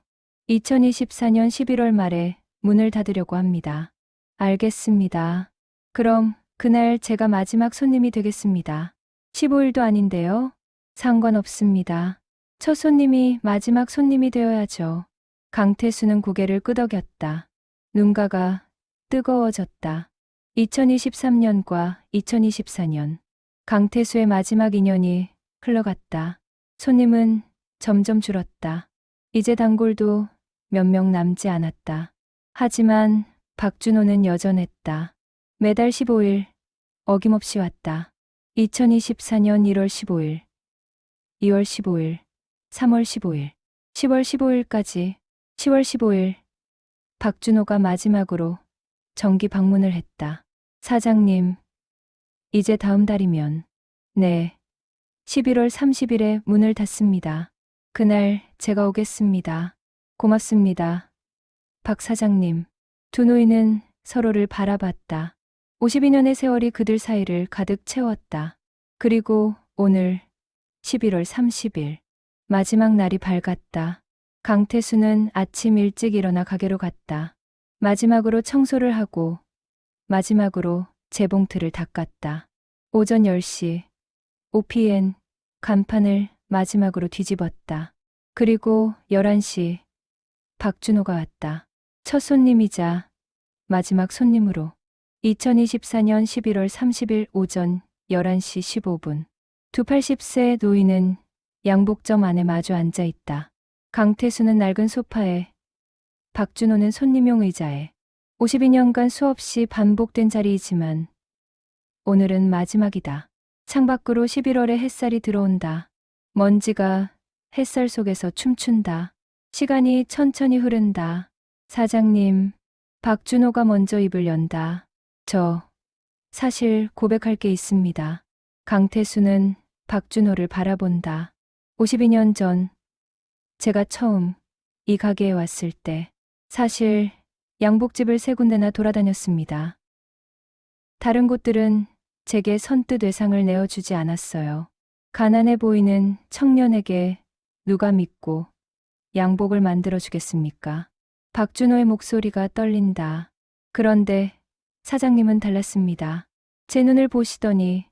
2024년 11월 말에 문을 닫으려고 합니다. 알겠습니다. 그럼 그날 제가 마지막 손님이 되겠습니다. 15일도 아닌데요. 상관없습니다. 첫 손님이 마지막 손님이 되어야죠. 강태수는 고개를 끄덕였다. 눈가가 뜨거워졌다. 2023년과 2024년. 강태수의 마지막 인연이 흘러갔다. 손님은 점점 줄었다. 이제 단골도 몇 명 남지 않았다. 하지만 박준호는 여전했다. 매달 15일 어김없이 왔다. 2024년 1월 15일, 2월 15일, 3월 15일, 10월 15일까지. 10월 15일 박준호가 마지막으로 정기 방문을 했다. 사장님, 이제 다음 달이면. 네. 11월 30일에 문을 닫습니다. 그날 제가 오겠습니다. 고맙습니다. 박 사장님. 두 노인은 서로를 바라봤다. 52년의 세월이 그들 사이를 가득 채웠다. 그리고 오늘 11월 30일 마지막 날이 밝았다. 강태수는 아침 일찍 일어나 가게로 갔다. 마지막으로 청소를 하고 마지막으로 재봉틀을 닦았다. 오전 10시 OPN 간판을 마지막으로 뒤집었다. 그리고 11시 박준호가 왔다. 첫 손님이자 마지막 손님으로. 2024년 11월 30일 오전 11시 15분. 두 80세 노인은 양복점 안에 마주 앉아 있다. 강태수는 낡은 소파에, 박준호는 손님용 의자에. 52년간 수없이 반복된 자리이지만 오늘은 마지막이다. 창밖으로 11월의 햇살이 들어온다. 먼지가 햇살 속에서 춤춘다. 시간이 천천히 흐른다. 사장님, 박준호가 먼저 입을 연다. 저, 사실 고백할 게 있습니다. 강태수는 박준호를 바라본다. 52년 전, 제가 처음 이 가게에 왔을 때, 사실 양복집을 3군데나 돌아다녔습니다. 다른 곳들은 제게 선뜻 외상을 내어주지 않았어요. 가난해 보이는 청년에게 누가 믿고 양복을 만들어주겠습니까? 박준호의 목소리가 떨린다. 그런데 사장님은 달랐습니다. 제 눈을 보시더니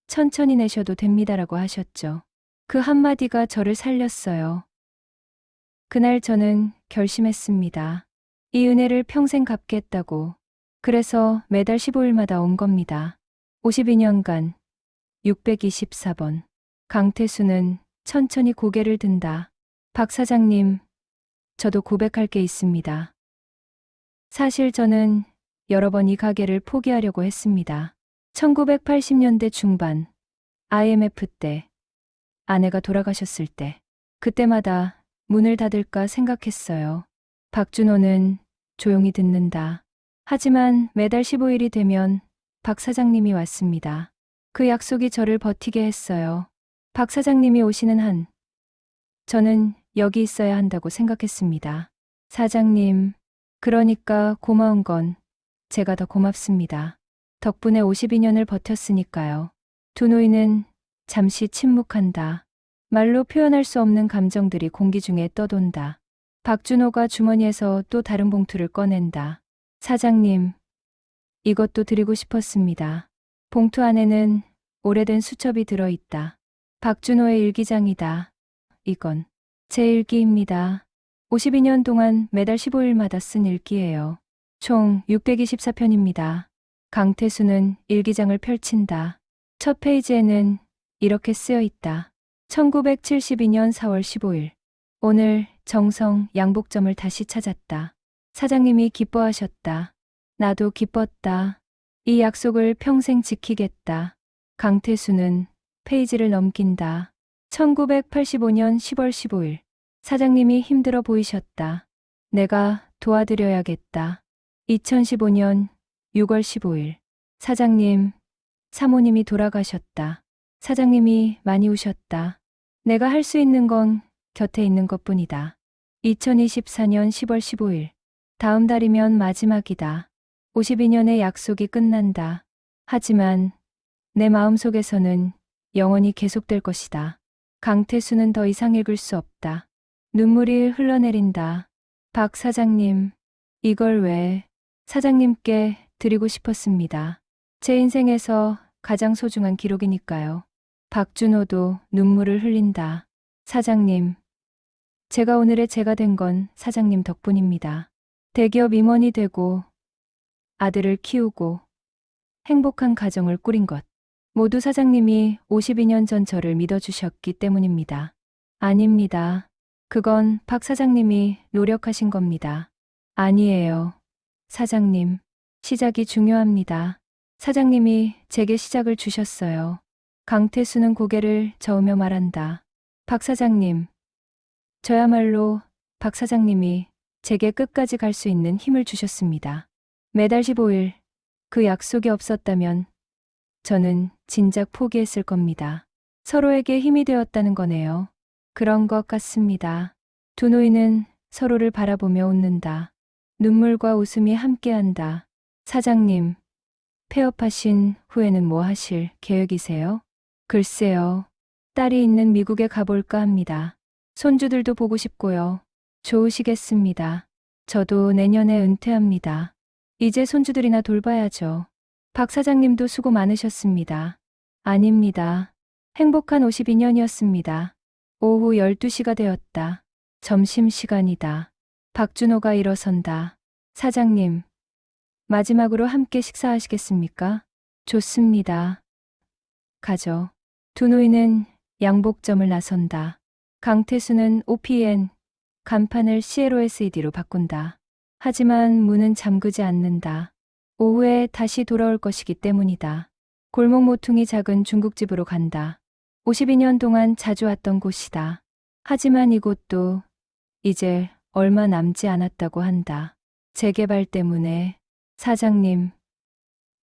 천천히 내셔도 됩니다라고 하셨죠. 그 한마디가 저를 살렸어요. 그날 저는 결심했습니다. 이 은혜를 평생 갚겠다고. 그래서 매달 15일마다 온 겁니다. 52년간 624번. 강태수는 천천히 고개를 든다. 박 사장님, 저도 고백할 게 있습니다. 사실 저는 여러 번 이 가게를 포기하려고 했습니다. 1980년대 중반, IMF 때, 아내가 돌아가셨을 때, 그때마다 문을 닫을까 생각했어요. 박준호는 조용히 듣는다. 하지만 매달 15일이 되면 박 사장님이 왔습니다. 그 약속이 저를 버티게 했어요. 박 사장님이 오시는 한, 저는 여기 있어야 한다고 생각했습니다. 사장님, 그러니까 고마운 건 제가 더 고맙습니다. 덕분에 52년을 버텼으니까요. 두 노인은 잠시 침묵한다. 말로 표현할 수 없는 감정들이 공기 중에 떠돈다. 박준호가 주머니에서 또 다른 봉투를 꺼낸다. 사장님, 이것도 드리고 싶었습니다. 봉투 안에는 오래된 수첩이 들어있다. 박준호의 일기장이다. 이건 제 일기입니다. 52년 동안 매달 15일마다 쓴 일기예요. 총 624편입니다. 강태수는 일기장을 펼친다. 첫 페이지에는 이렇게 쓰여 있다. 1972년 4월 15일. 오늘 정성 양복점을 다시 찾았다. 사장님이 기뻐하셨다. 나도 기뻤다. 이 약속을 평생 지키겠다. 강태수는 페이지를 넘긴다. 1985년 10월 15일. 사장님이 힘들어 보이셨다. 내가 도와드려야겠다. 2015년 6월 15일. 사장님, 사모님이 돌아가셨다. 사장님이 많이 우셨다. 내가 할 수 있는 건 곁에 있는 것뿐이다. 2024년 10월 15일. 다음 달이면 마지막이다. 52년의 약속이 끝난다. 하지만 내 마음속에서는 영원히 계속될 것이다. 강태수는 더 이상 읽을 수 없다. 눈물이 흘러내린다. 박 사장님, 이걸 왜 사장님께 드리고 싶었습니다. 제 인생에서 가장 소중한 기록이니까요. 박준호도 눈물을 흘린다. 사장님, 제가 오늘의 제가 된 건 사장님 덕분입니다. 대기업 임원이 되고 아들을 키우고 행복한 가정을 꾸린 것. 모두 사장님이 52년 전 저를 믿어주셨기 때문입니다. 아닙니다. 그건 박 사장님이 노력하신 겁니다. 아니에요. 사장님, 시작이 중요합니다. 사장님이 제게 시작을 주셨어요. 강태수는 고개를 저으며 말한다. 박 사장님, 저야말로 박 사장님이 제게 끝까지 갈 수 있는 힘을 주셨습니다. 매달 15일, 그 약속이 없었다면 저는 진작 포기했을 겁니다. 서로에게 힘이 되었다는 거네요. 그런 것 같습니다. 두 노인은 서로를 바라보며 웃는다. 눈물과 웃음이 함께한다. 사장님, 폐업하신 후에는 뭐 하실 계획이세요? 글쎄요. 딸이 있는 미국에 가볼까 합니다. 손주들도 보고 싶고요. 좋으시겠습니다. 저도 내년에 은퇴합니다. 이제 손주들이나 돌봐야죠. 박 사장님도 수고 많으셨습니다. 아닙니다. 행복한 52년이었습니다. 오후 12시가 되었다. 점심시간이다. 박준호가 일어선다. 사장님, 마지막으로 함께 식사하시겠습니까? 좋습니다. 가죠. 두 노인은 양복점을 나선다. 강태수는 OPN, 간판을 CLOSED로 바꾼다. 하지만 문은 잠그지 않는다. 오후에 다시 돌아올 것이기 때문이다. 골목 모퉁이 작은 중국집으로 간다. 52년 동안 자주 왔던 곳이다. 하지만 이곳도 이제 얼마 남지 않았다고 한다. 재개발 때문에. 사장님,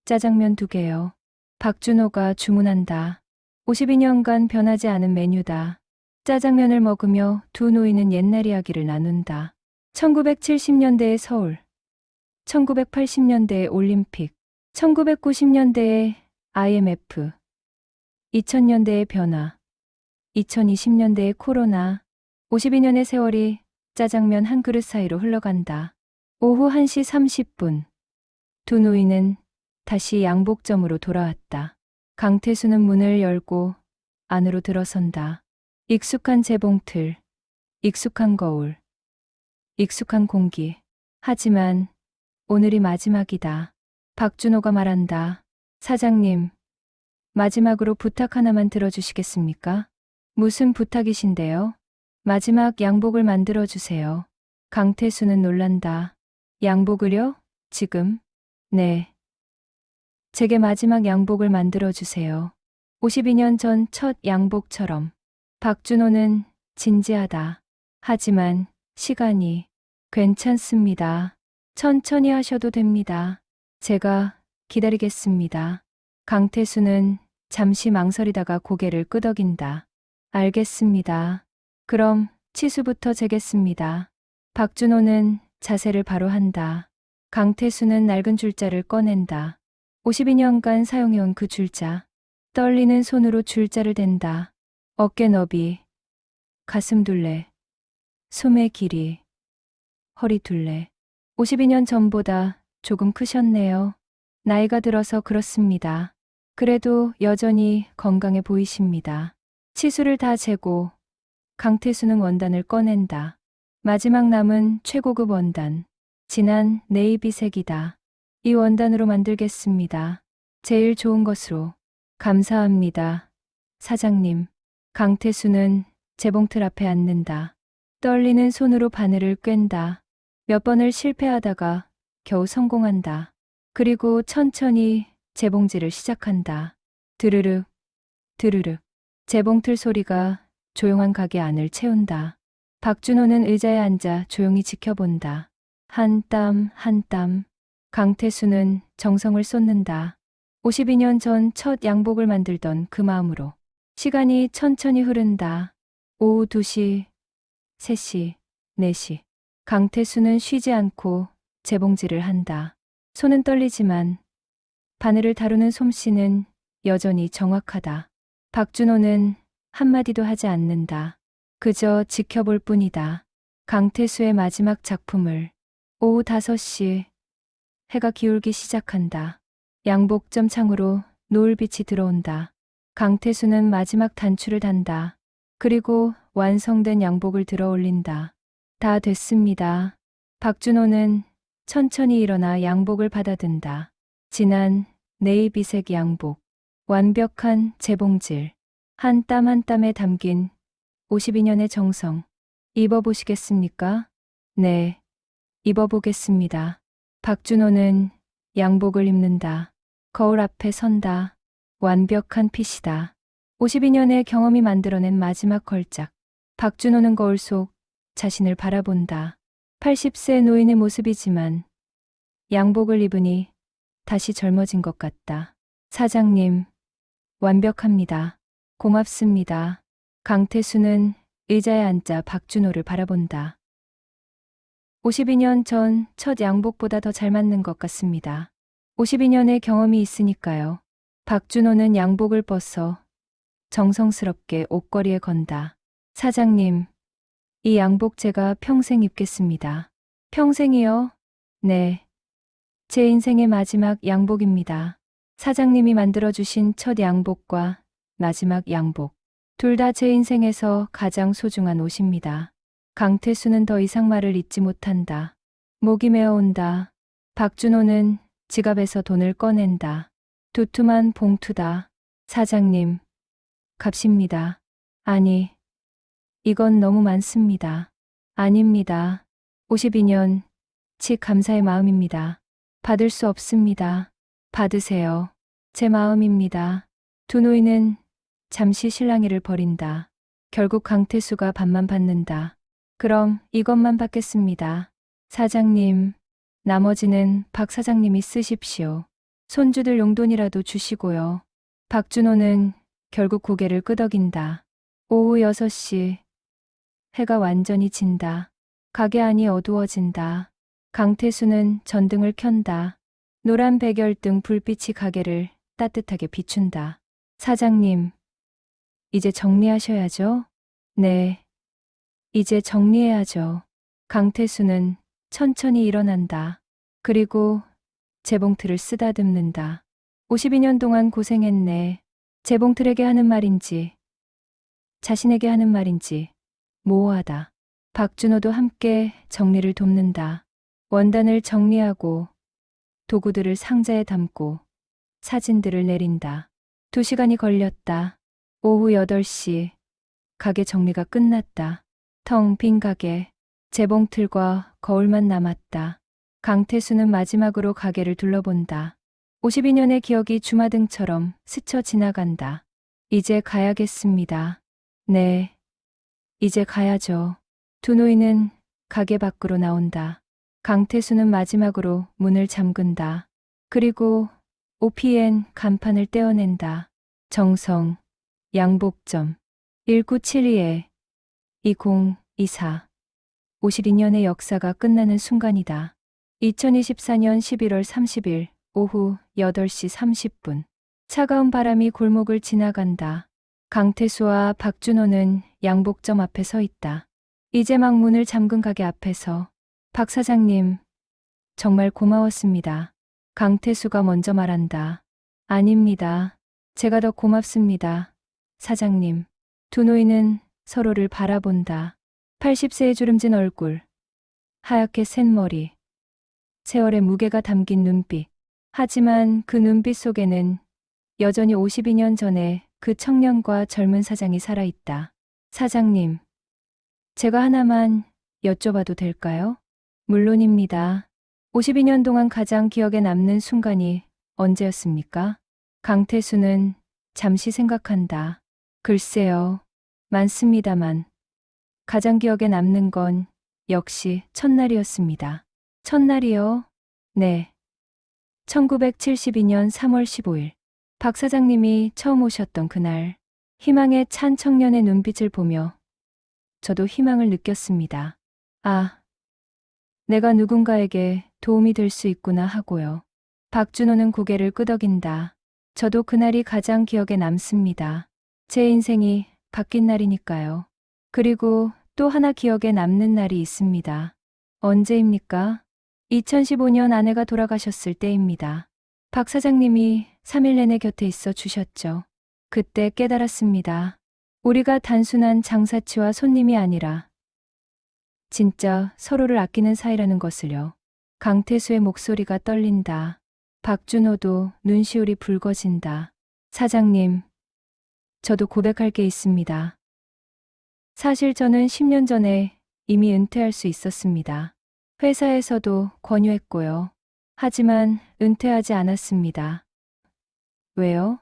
짜장면 2개요. 박준호가 주문한다. 52년간 변하지 않은 메뉴다. 짜장면을 먹으며 두 노인은 옛날 이야기를 나눈다. 1970년대의 서울, 1980년대의 올림픽, 1990년대의 IMF, 2000년대의 변화, 2020년대의 코로나, 52년의 세월이 짜장면 한 그릇 사이로 흘러간다. 오후 1시 30분. 두 노인은 다시 양복점으로 돌아왔다. 강태수는 문을 열고 안으로 들어선다. 익숙한 재봉틀, 익숙한 거울, 익숙한 공기. 하지만 오늘이 마지막이다. 박준호가 말한다. 사장님, 마지막으로 부탁 하나만 들어주시겠습니까? 무슨 부탁이신데요? 마지막 양복을 만들어주세요. 강태수는 놀란다. 양복을요? 지금? 네. 제게 마지막 양복을 만들어주세요. 52년 전 첫 양복처럼. 박준호는 진지하다. 하지만 시간이 괜찮습니다. 천천히 하셔도 됩니다. 제가 기다리겠습니다. 강태수는 잠시 망설이다가 고개를 끄덕인다. 알겠습니다. 그럼 치수부터 재겠습니다. 박준호는 자세를 바로 한다. 강태수는 낡은 줄자를 꺼낸다. 52년간 사용해온 그 줄자. 떨리는 손으로 줄자를 댄다. 어깨 너비, 가슴 둘레, 소매 길이, 허리 둘레. 52년 전보다 조금 크셨네요. 나이가 들어서 그렇습니다. 그래도 여전히 건강해 보이십니다. 치수를 다 재고 강태수는 원단을 꺼낸다. 마지막 남은 최고급 원단. 진한 네이비색이다. 이 원단으로 만들겠습니다. 제일 좋은 것으로. 감사합니다. 사장님. 강태수는 재봉틀 앞에 앉는다. 떨리는 손으로 바늘을 꿰다. 몇 번을 실패하다가 겨우 성공한다. 그리고 천천히 재봉질을 시작한다. 드르륵, 드르륵. 재봉틀 소리가 조용한 가게 안을 채운다. 박준호는 의자에 앉아 조용히 지켜본다. 한 땀, 한 땀. 강태수는 정성을 쏟는다. 52년 전 첫 양복을 만들던 그 마음으로. 시간이 천천히 흐른다. 오후 2시, 3시, 4시. 강태수는 쉬지 않고 재봉질을 한다. 손은 떨리지만 바늘을 다루는 솜씨는 여전히 정확하다. 박준호는 한마디도 하지 않는다. 그저 지켜볼 뿐이다. 강태수의 마지막 작품을. 오후 5시. 해가 기울기 시작한다. 양복점 창으로 노을빛이 들어온다. 강태수는 마지막 단추를 단다. 그리고 완성된 양복을 들어 올린다. 다 됐습니다. 박준호는 천천히 일어나 양복을 받아든다. 진한 네이비색 양복. 완벽한 재봉질. 한 땀 한 땀에 담긴 52년의 정성. 입어보시겠습니까? 네, 입어보겠습니다. 박준호는 양복을 입는다. 거울 앞에 선다. 완벽한 핏이다. 52년의 경험이 만들어낸 마지막 걸작. 박준호는 거울 속 자신을 바라본다. 80세 노인의 모습이지만 양복을 입으니 다시 젊어진 것 같다. 사장님, 완벽합니다. 고맙습니다. 강태수는 의자에 앉아 박준호를 바라본다. 52년 전 첫 양복보다 더 잘 맞는 것 같습니다. 52년의 경험이 있으니까요. 박준호는 양복을 벗어 정성스럽게 옷걸이에 건다. 사장님, 이 양복 제가 평생 입겠습니다. 평생이요? 네. 제 인생의 마지막 양복입니다. 사장님이 만들어주신 첫 양복과 마지막 양복. 둘 다 제 인생에서 가장 소중한 옷입니다. 강태수는 더 이상 말을 잇지 못한다. 목이 메어온다. 박준호는 지갑에서 돈을 꺼낸다. 두툼한 봉투다. 사장님, 값입니다. 아니, 이건 너무 많습니다. 아닙니다. 52년, 치 감사의 마음입니다. 받을 수 없습니다. 받으세요. 제 마음입니다. 두 노인은 잠시 실랑이를 벌인다. 결국 강태수가 반만 받는다. 그럼 이것만 받겠습니다. 사장님, 나머지는 박 사장님이 쓰십시오. 손주들 용돈이라도 주시고요. 박준호는 결국 고개를 끄덕인다. 오후 6시. 해가 완전히 진다. 가게 안이 어두워진다. 강태수는 전등을 켠다. 노란 백열등 불빛이 가게를 따뜻하게 비춘다. 사장님, 이제 정리하셔야죠? 네, 이제 정리해야죠. 강태수는 천천히 일어난다. 그리고 재봉틀을 쓰다듬는다. 52년 동안 고생했네. 재봉틀에게 하는 말인지, 자신에게 하는 말인지 모호하다. 박준호도 함께 정리를 돕는다. 원단을 정리하고 도구들을 상자에 담고 사진들을 내린다. 2시간이 걸렸다. 오후 8시. 가게 정리가 끝났다. 텅 빈 가게. 재봉틀과 거울만 남았다. 강태수는 마지막으로 가게를 둘러본다. 52년의 기억이 주마등처럼 스쳐 지나간다. 이제 가야겠습니다. 네, 이제 가야죠. 두 노인은 가게 밖으로 나온다. 강태수는 마지막으로 문을 잠근다. 그리고 OPN 간판을 떼어낸다. 정성, 양복점, 1972-2024. 52년의 역사가 끝나는 순간이다. 2024년 11월 30일 오후 8시 30분. 차가운 바람이 골목을 지나간다. 강태수와 박준호는 양복점 앞에 서 있다. 이제 막 문을 잠근 가게 앞에서. 박 사장님, 정말 고마웠습니다. 강태수가 먼저 말한다. 아닙니다. 제가 더 고맙습니다. 사장님. 두 노인은 서로를 바라본다. 80세의 주름진 얼굴, 하얗게 센 머리, 세월의 무게가 담긴 눈빛. 하지만 그 눈빛 속에는 여전히 52년 전에 그 청년과 젊은 사장이 살아있다. 사장님, 제가 하나만 여쭤봐도 될까요? 물론입니다. 52년 동안 가장 기억에 남는 순간이 언제였습니까? 강태수는 잠시 생각한다. 글쎄요, 많습니다만 가장 기억에 남는 건 역시 첫날이었습니다. 첫날이요? 네. 1972년 3월 15일. 박 사장님이 처음 오셨던 그날, 희망에 찬 청년의 눈빛을 보며 저도 희망을 느꼈습니다. 아, 내가 누군가에게 도움이 될 수 있구나 하고요. 박준호는 고개를 끄덕인다. 저도 그날이 가장 기억에 남습니다. 제 인생이 바뀐 날이니까요. 그리고 또 하나 기억에 남는 날이 있습니다. 언제입니까? 2015년 아내가 돌아가셨을 때입니다. 박 사장님이 3일 내내 곁에 있어 주셨죠. 그때 깨달았습니다. 우리가 단순한 장사치와 손님이 아니라 진짜 서로를 아끼는 사이라는 것을요. 강태수의 목소리가 떨린다. 박준호도 눈시울이 붉어진다. 사장님, 저도 고백할 게 있습니다. 사실 저는 10년 전에 이미 은퇴할 수 있었습니다. 회사에서도 권유했고요. 하지만 은퇴하지 않았습니다. 왜요?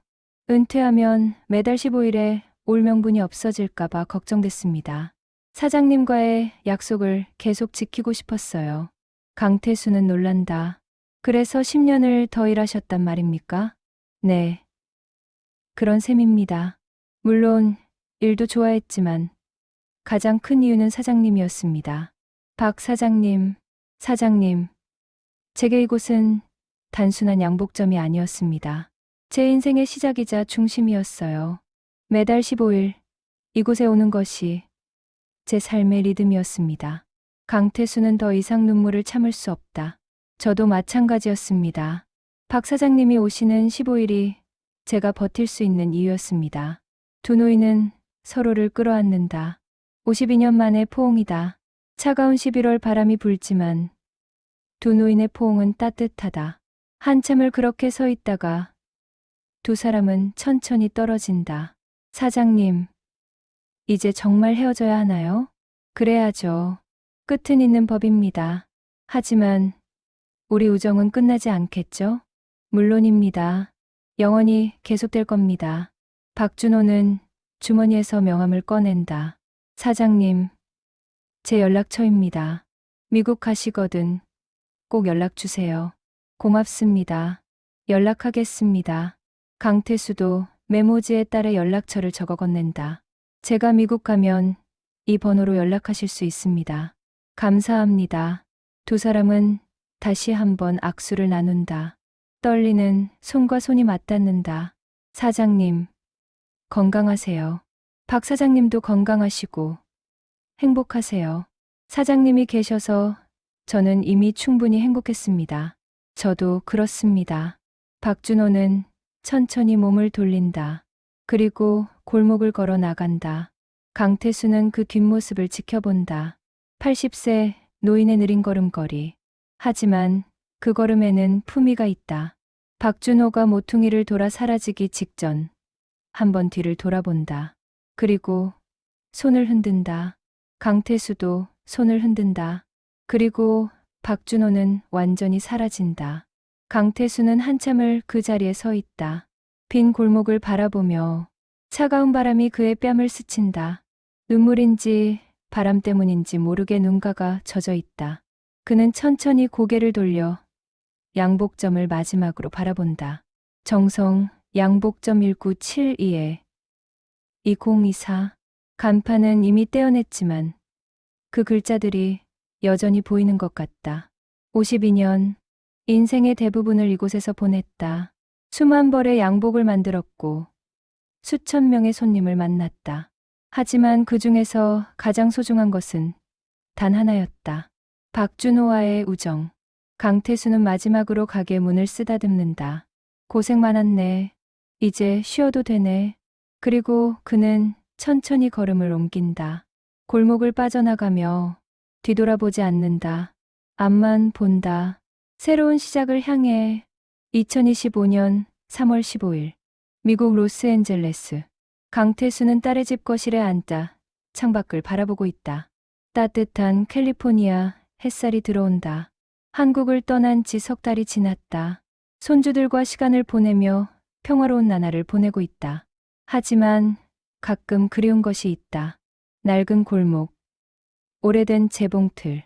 은퇴하면 매달 15일에 올 명분이 없어질까봐 걱정됐습니다. 사장님과의 약속을 계속 지키고 싶었어요. 강태수는 놀란다. 그래서 10년을 더 일하셨단 말입니까? 네. 그런 셈입니다. 물론 일도 좋아했지만 가장 큰 이유는 사장님이었습니다. 박 사장님, 사장님. 제게 이곳은 단순한 양복점이 아니었습니다. 제 인생의 시작이자 중심이었어요. 매달 15일 이곳에 오는 것이 제 삶의 리듬이었습니다. 강태수는 더 이상 눈물을 참을 수 없다. 저도 마찬가지였습니다. 박 사장님이 오시는 15일이 제가 버틸 수 있는 이유였습니다. 두 노인은 서로를 끌어안는다. 52년 만의 포옹이다. 차가운 11월 바람이 불지만 두 노인의 포옹은 따뜻하다. 한참을 그렇게 서 있다가 두 사람은 천천히 떨어진다. 사장님, 이제 정말 헤어져야 하나요? 그래야죠. 끝은 있는 법입니다. 하지만 우리 우정은 끝나지 않겠죠? 물론입니다. 영원히 계속될 겁니다. 박준호는 주머니에서 명함을 꺼낸다. 사장님, 제 연락처입니다. 미국 가시거든 꼭 연락 주세요. 고맙습니다. 연락하겠습니다. 강태수도 메모지에 딸의 연락처를 적어 건넨다. 제가 미국 가면 이 번호로 연락하실 수 있습니다. 감사합니다. 두 사람은 다시 한번 악수를 나눈다. 떨리는 손과 손이 맞닿는다. 사장님, 건강하세요. 박 사장님도 건강하시고 행복하세요. 사장님이 계셔서 저는 이미 충분히 행복했습니다. 저도 그렇습니다. 박준호는 천천히 몸을 돌린다. 그리고 골목을 걸어 나간다. 강태수는 그 뒷모습을 지켜본다. 80세 노인의 느린 걸음걸이. 하지만 그 걸음에는 품위가 있다. 박준호가 모퉁이를 돌아 사라지기 직전 한 번 뒤를 돌아본다. 그리고 손을 흔든다. 강태수도 손을 흔든다. 그리고 박준호는 완전히 사라진다. 강태수는 한참을 그 자리에 서 있다. 빈 골목을 바라보며 차가운 바람이 그의 뺨을 스친다. 눈물인지 바람 때문인지 모르게 눈가가 젖어 있다. 그는 천천히 고개를 돌려 양복점을 마지막으로 바라본다. 정성 양복점 1972에 2024 간판은 이미 떼어냈지만 그 글자들이 여전히 보이는 것 같다. 52년 인생의 대부분을 이곳에서 보냈다. 수만 벌의 양복을 만들었고 수천 명의 손님을 만났다. 하지만 그 중에서 가장 소중한 것은 단 하나였다. 박준호와의 우정. 강태수는 마지막으로 가게 문을 쓰다듬는다. 고생 많았네. 이제 쉬어도 되네. 그리고 그는 천천히 걸음을 옮긴다. 골목을 빠져나가며 뒤돌아보지 않는다. 앞만 본다. 새로운 시작을 향해 2025년 3월 15일 미국 로스앤젤레스. 강태수는 딸의 집 거실에 앉아 창밖을 바라보고 있다. 따뜻한 캘리포니아 햇살이 들어온다. 한국을 떠난 지 석 달이 지났다. 손주들과 시간을 보내며 평화로운 나날을 보내고 있다. 하지만 가끔 그리운 것이 있다. 낡은 골목, 오래된 재봉틀,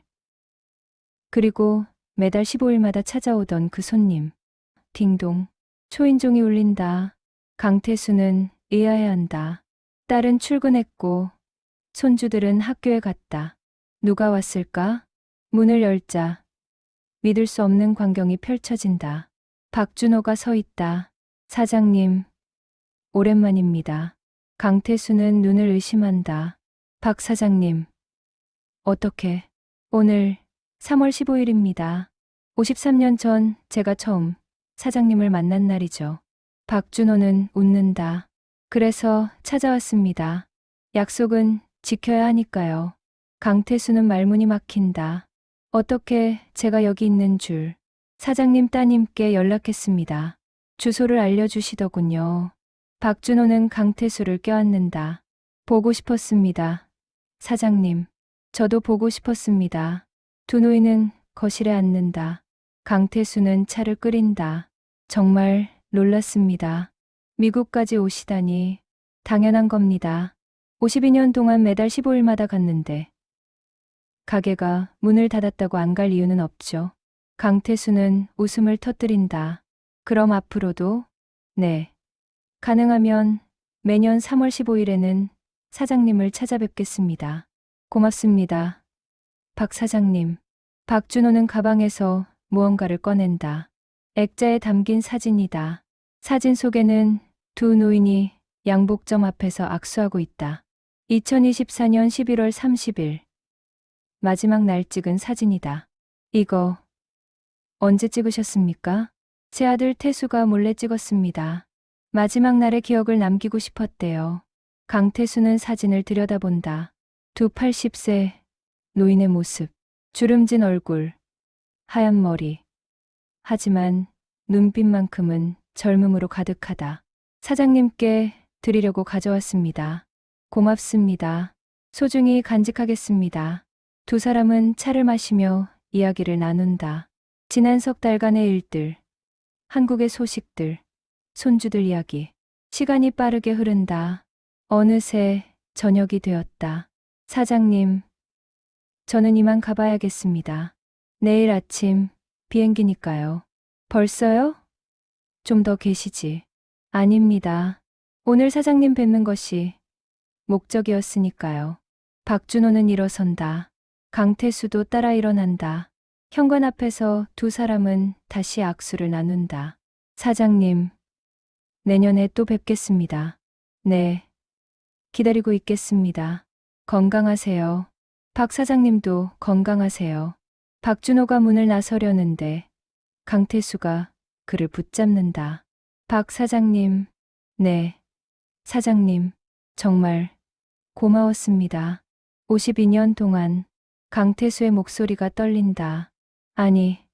그리고 매달 15일마다 찾아오던 그 손님. 딩동, 초인종이 울린다. 강태수는 의아해 한다. 딸은 출근했고 손주들은 학교에 갔다. 누가 왔을까? 문을 열자 믿을 수 없는 광경이 펼쳐진다. 박준호가 서 있다. 사장님, 오랜만입니다. 강태수는 눈을 의심한다. 박 사장님, 어떻게? 오늘 3월 15일입니다. 53년 전 제가 처음 사장님을 만난 날이죠. 박준호는 웃는다. 그래서 찾아왔습니다. 약속은 지켜야 하니까요. 강태수는 말문이 막힌다. 어떻게 제가 여기 있는 줄. 사장님 따님께 연락했습니다. 주소를 알려주시더군요. 박준호는 강태수를 껴안는다. 보고 싶었습니다. 사장님, 저도 보고 싶었습니다. 두 노인은 거실에 앉는다. 강태수는 차를 끓인다. 정말 놀랐습니다. 미국까지 오시다니 당연한 겁니다. 52년 동안 매달 15일마다 갔는데 가게가 문을 닫았다고 안 갈 이유는 없죠. 강태수는 웃음을 터뜨린다. 그럼 앞으로도? 네. 가능하면 매년 3월 15일에는 사장님을 찾아뵙겠습니다. 고맙습니다. 박 사장님. 박준호는 가방에서 무언가를 꺼낸다. 액자에 담긴 사진이다. 사진 속에는 두 노인이 양복점 앞에서 악수하고 있다. 2024년 11월 30일. 마지막 날 찍은 사진이다. 이거 언제 찍으셨습니까? 제 아들 태수가 몰래 찍었습니다. 마지막 날의 기억을 남기고 싶었대요. 강태수는 사진을 들여다본다. 두 80세 노인의 모습, 주름진 얼굴, 하얀 머리. 하지만 눈빛만큼은 젊음으로 가득하다. 사장님께 드리려고 가져왔습니다. 고맙습니다. 소중히 간직하겠습니다. 두 사람은 차를 마시며 이야기를 나눈다. 지난 석 달간의 일들, 한국의 소식들, 손주들 이야기. 시간이 빠르게 흐른다. 어느새 저녁이 되었다. 사장님, 저는 이만 가봐야겠습니다. 내일 아침 비행기니까요. 벌써요? 좀 더 계시지. 아닙니다. 오늘 사장님 뵙는 것이 목적이었으니까요. 박준호는 일어선다. 강태수도 따라 일어난다. 현관 앞에서 두 사람은 다시 악수를 나눈다. 사장님, 내년에 또 뵙겠습니다. 네. 기다리고 있겠습니다. 건강하세요. 박 사장님도 건강하세요. 박준호가 문을 나서려는데 강태수가 그를 붙잡는다. 박 사장님, 네. 사장님, 정말 고마웠습니다. 52년 동안. 강태수의 목소리가 떨린다. 아니,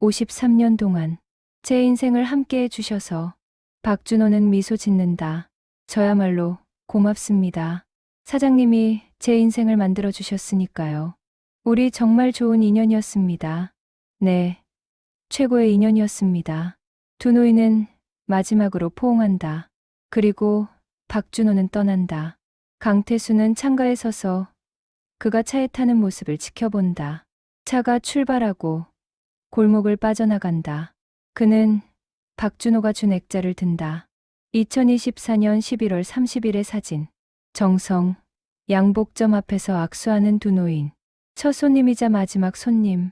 53년 동안 제 인생을 함께 해주셔서. 박준호는 미소 짓는다. 저야말로 고맙습니다. 사장님이 제 인생을 만들어 주셨으니까요. 우리 정말 좋은 인연이었습니다. 네, 최고의 인연이었습니다. 두 노인은 마지막으로 포옹한다. 그리고 박준호는 떠난다. 강태수는 창가에 서서 그가 차에 타는 모습을 지켜본다. 차가 출발하고 골목을 빠져나간다. 그는 박준호가 준 액자를 든다. 2024년 11월 30일의 사진. 정성, 양복점 앞에서 악수하는 두 노인. 첫 손님이자 마지막 손님.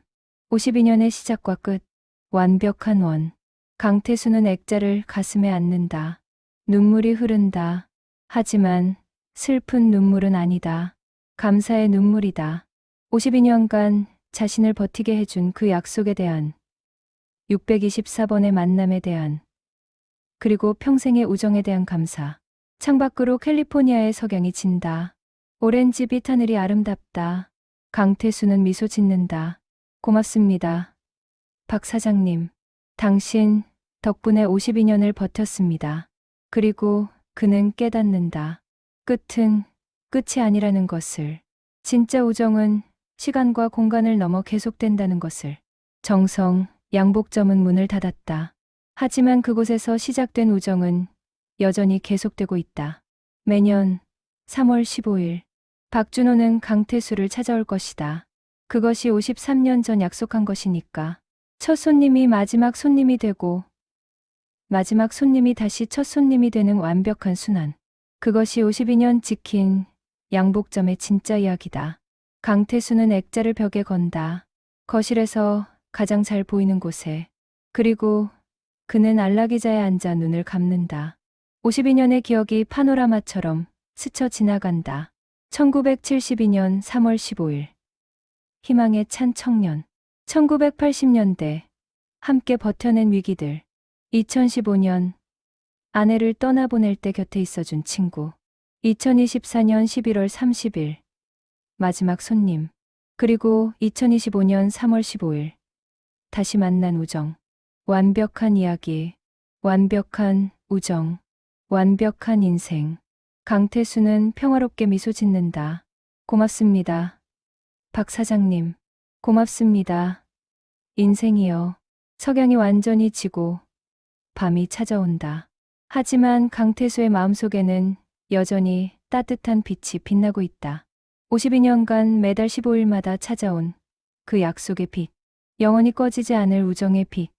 52년의 시작과 끝. 완벽한 원. 강태수는 액자를 가슴에 안는다. 눈물이 흐른다. 하지만 슬픈 눈물은 아니다. 감사의 눈물이다. 52년간 자신을 버티게 해준 그 약속에 대한, 624번의 만남에 대한, 그리고 평생의 우정에 대한 감사. 창밖으로 캘리포니아의 석양이 진다. 오렌지빛 하늘이 아름답다. 강태수는 미소 짓는다. 고맙습니다. 박 사장님. 당신 덕분에 52년을 버텼습니다. 그리고 그는 깨닫는다. 끝은 끝이 아니라는 것을. 진짜 우정은 시간과 공간을 넘어 계속된다는 것을. 정성, 양복점은 문을 닫았다. 하지만 그곳에서 시작된 우정은 여전히 계속되고 있다. 매년 3월 15일, 박준호는 강태수를 찾아올 것이다. 그것이 53년 전 약속한 것이니까. 첫 손님이 마지막 손님이 되고, 마지막 손님이 다시 첫 손님이 되는 완벽한 순환. 그것이 52년 지킨 양복점의 진짜 이야기다. 강태수는 액자를 벽에 건다. 거실에서 가장 잘 보이는 곳에. 그리고 그는 안락의자에 앉아 눈을 감는다. 52년의 기억이 파노라마처럼 스쳐 지나간다. 1972년 3월 15일. 희망에 찬 청년. 1980년대. 함께 버텨낸 위기들. 2015년. 아내를 떠나보낼 때 곁에 있어준 친구. 2024년 11월 30일. 마지막 손님. 그리고 2025년 3월 15일. 다시 만난 우정. 완벽한 이야기, 완벽한 우정, 완벽한 인생. 강태수는 평화롭게 미소 짓는다. 고맙습니다. 박 사장님, 고맙습니다. 인생이여. 석양이 완전히 지고 밤이 찾아온다. 하지만 강태수의 마음속에는 여전히 따뜻한 빛이 빛나고 있다. 52년간 매달 15일마다 찾아온 그 약속의 빛. 영원히 꺼지지 않을 우정의 빛.